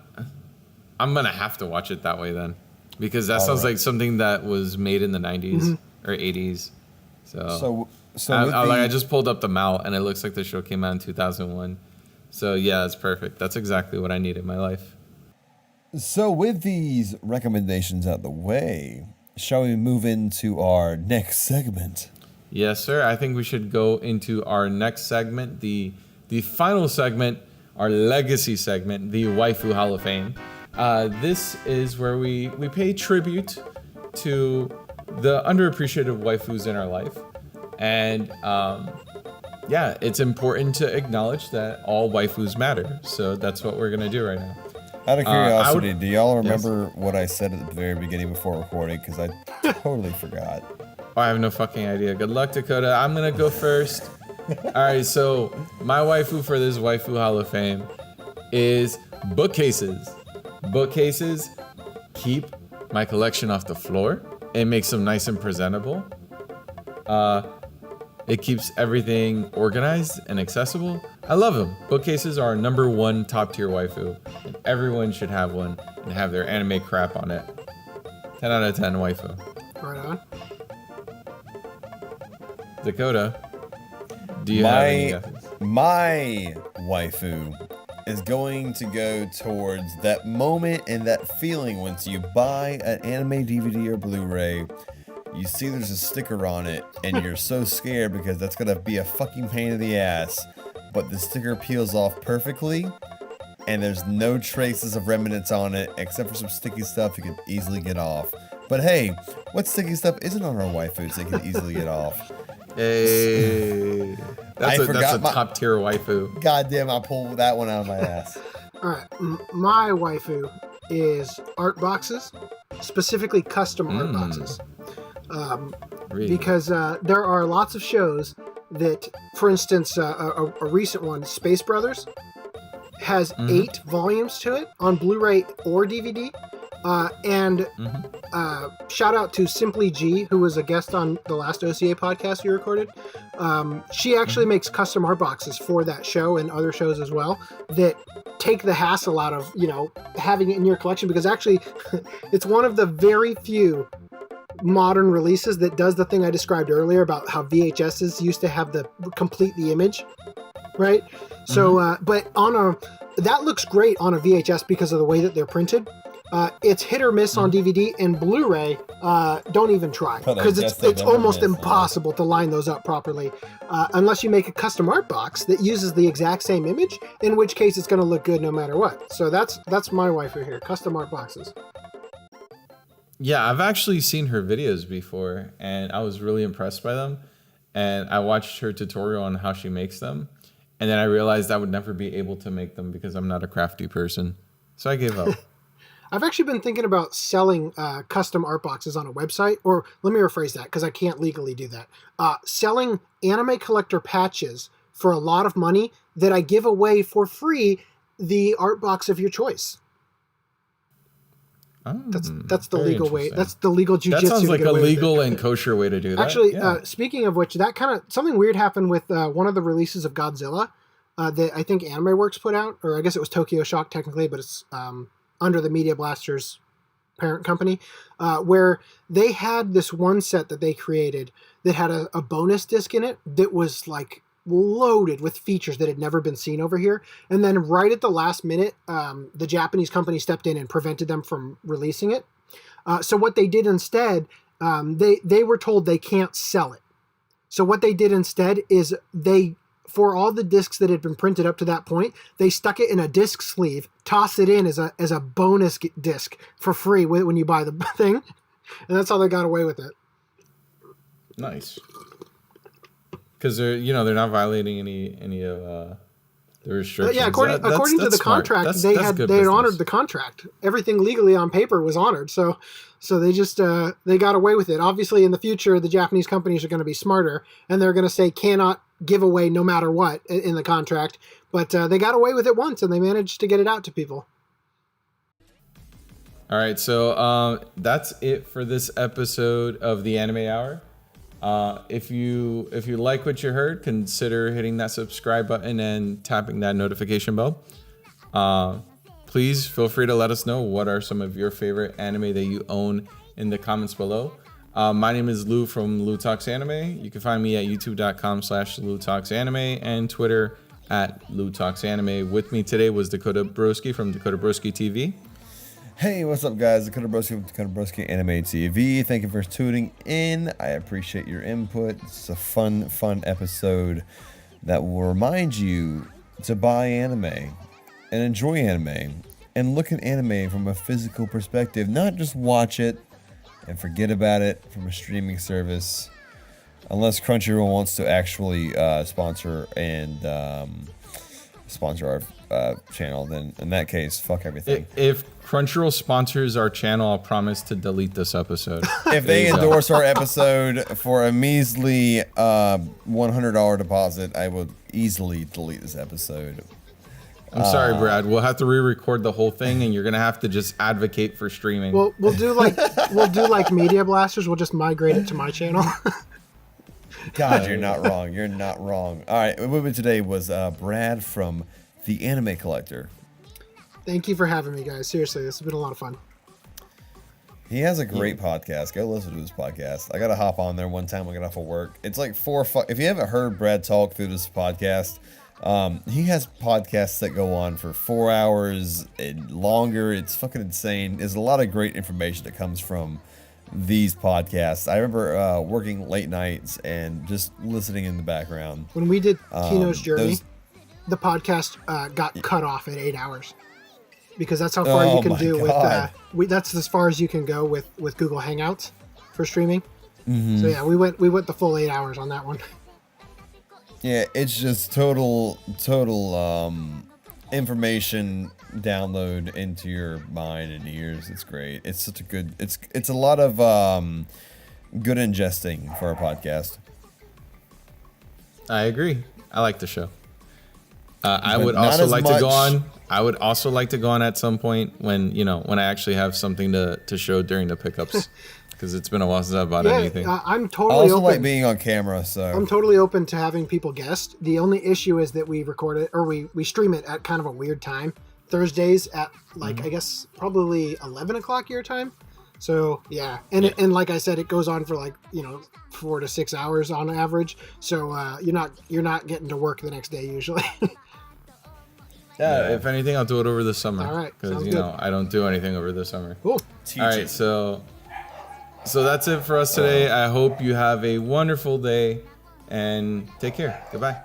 I'm gonna have to watch it that way then. Because that sounds like something that was made in the 90s or 80s. So I just pulled up the MAL, and it looks like the show came out in 2001. So, yeah, it's perfect. That's exactly what I need in my life. So with these recommendations out the way, shall we move into our next segment? Yes, sir. I think we should go into our next segment, the final segment, our legacy segment, the Waifu Hall of Fame. This is where we pay tribute to the underappreciated waifus in our life. And it's important to acknowledge that all waifus matter. So that's what we're going to do right now. Out of curiosity, do y'all remember what I said at the very beginning before recording? Because I totally forgot. Oh, I have no fucking idea. Good luck, Dakota. I'm going to go first. All right, so my waifu for this Waifu Hall of Fame is bookcases. Bookcases keep my collection off the floor. It makes them nice and presentable. It keeps everything organized and accessible. I love them. Bookcases are our number one top tier waifu. And everyone should have one and have their anime crap on it. 10 out of 10 waifu. Right on. Dakota, do you have any guesses? My waifu is going to go towards that moment and that feeling once you buy an anime DVD or Blu-ray, you see there's a sticker on it, and you're so scared because that's going to be a fucking pain in the ass, but the sticker peels off perfectly, and there's no traces of remnants on it except for some sticky stuff you can easily get off. But hey, what sticky stuff isn't on our waifus that can easily get off? Hey, that's a top tier waifu. Goddamn, I pulled that one out of my ass. All right, my waifu is art boxes, specifically custom art boxes. Really? Because there are lots of shows that, for instance, a recent one, Space Brothers, has 8 volumes to it on Blu-ray or DVD. Shout out to Simply G, who was a guest on the last OCA podcast we recorded. She actually makes custom art boxes for that show and other shows as well that take the hassle out of, having it in your collection, because actually it's one of the very few modern releases that does the thing I described earlier about how VHSs used to have the complete the image, right? So, but that looks great on a VHS because of the way that they're printed. It's hit or miss on DVD and Blu-ray. Don't even try, because it's almost impossible to line those up properly unless you make a custom art box that uses the exact same image, in which case it's going to look good no matter what. So that's my waifu here, custom art boxes. Yeah, I've actually seen her videos before, and I was really impressed by them. And I watched her tutorial on how she makes them, and then I realized I would never be able to make them because I'm not a crafty person. So I gave up. I've actually been thinking about selling custom art boxes on a website, or let me rephrase that because I can't legally do that. Selling AnimeCollector patches for a lot of money that I give away for free the art box of your choice. That's the legal way. That's the legal jujitsu. That sounds like a legal and kosher way to do that. Actually, speaking of which, that kind of something weird happened with one of the releases of Godzilla that I think AnimeWorks put out, or I guess it was Tokyo Shock technically, but it's under the Media Blasters parent company, where they had this one set that they created that had a bonus disc in it that was like loaded with features that had never been seen over here. And then right at the last minute, the Japanese company stepped in and prevented them from releasing it. So what they did instead, they were told they can't sell it. So what they did instead is for all the discs that had been printed up to that point, they stuck it in a disc sleeve, tossed it in as a bonus disc for free when you buy the thing. And that's how they got away with it. Nice. Because they're not violating any of the restrictions. Yeah, according to the contract, they had honored the contract. Everything legally on paper was honored. So they just they got away with it. Obviously, in the future, the Japanese companies are going to be smarter, and they're going to say cannot give away no matter what in the contract. But they got away with it once, and they managed to get it out to people. All right, so that's it for this episode of the Anime Hour. If you like what you heard, consider hitting that subscribe button and tapping that notification bell. Please feel free to let us know what are some of your favorite anime that you own in the comments below. My name is Lou from LouTalksAnime. You can find me at youtube.com/LouTalksAnime and Twitter at LouTalksAnime. With me today was Dakota Broskie from Dakota Broskie TV. Hey, what's up, guys? Dakota Broskie with Dakota Broskie AnimeTV. Thank you for tuning in. I appreciate your input. It's a fun episode that will remind you to buy anime and enjoy anime and look at anime from a physical perspective, not just watch it and forget about it from a streaming service, unless Crunchyroll wants to actually sponsor our channel. Then in that case, fuck everything. If Crunchyroll sponsors our channel, I'll promise to delete this episode. If they endorse our episode for a measly $100 deposit, I will easily delete this episode. I'm sorry, Brad. We'll have to re-record the whole thing, and you're gonna have to just advocate for streaming. We'll do like Media Blasters. We'll just migrate it to my channel. God, you're not wrong. You're not wrong. All right, the movie today was Brad from TheAnimeCollector. Thank you for having me, guys. Seriously, this has been a lot of fun. He has a great podcast. Go listen to his podcast. I got to hop on there one time. I got off of work. It's like if you haven't heard Brad talk through this podcast, he has podcasts that go on for 4 hours and longer. It's fucking insane. There's a lot of great information that comes from these podcasts. I remember working late nights and just listening in the background. When we did Kino's Journey, the podcast got cut off at 8 hours. Because that's how far you can do with that's as far as you can go with Google Hangouts for streaming. Mm-hmm. So yeah, we went the full 8 hours on that one. Yeah, it's just total information download into your mind and ears. It's great. It's such a good. It's a lot of good ingesting for a podcast. I agree. I like the show. I would also like to go on. I would also like to go on at some point when I actually have something to show during the pickups, because it's been a while since I've bought anything. I'm totally I also open. like being on camera, so I'm totally open to having people guest. The only issue is that we record it, or we stream it at kind of a weird time, Thursdays at I guess probably 11 o'clock your time. So yeah, and like I said, it goes on for 4 to 6 hours on average. So you're not getting to work the next day usually. Yeah, if anything, I'll do it over the summer. All right, because I don't do anything over the summer. Cool. All right, so that's it for us today. I hope you have a wonderful day, and take care. Goodbye.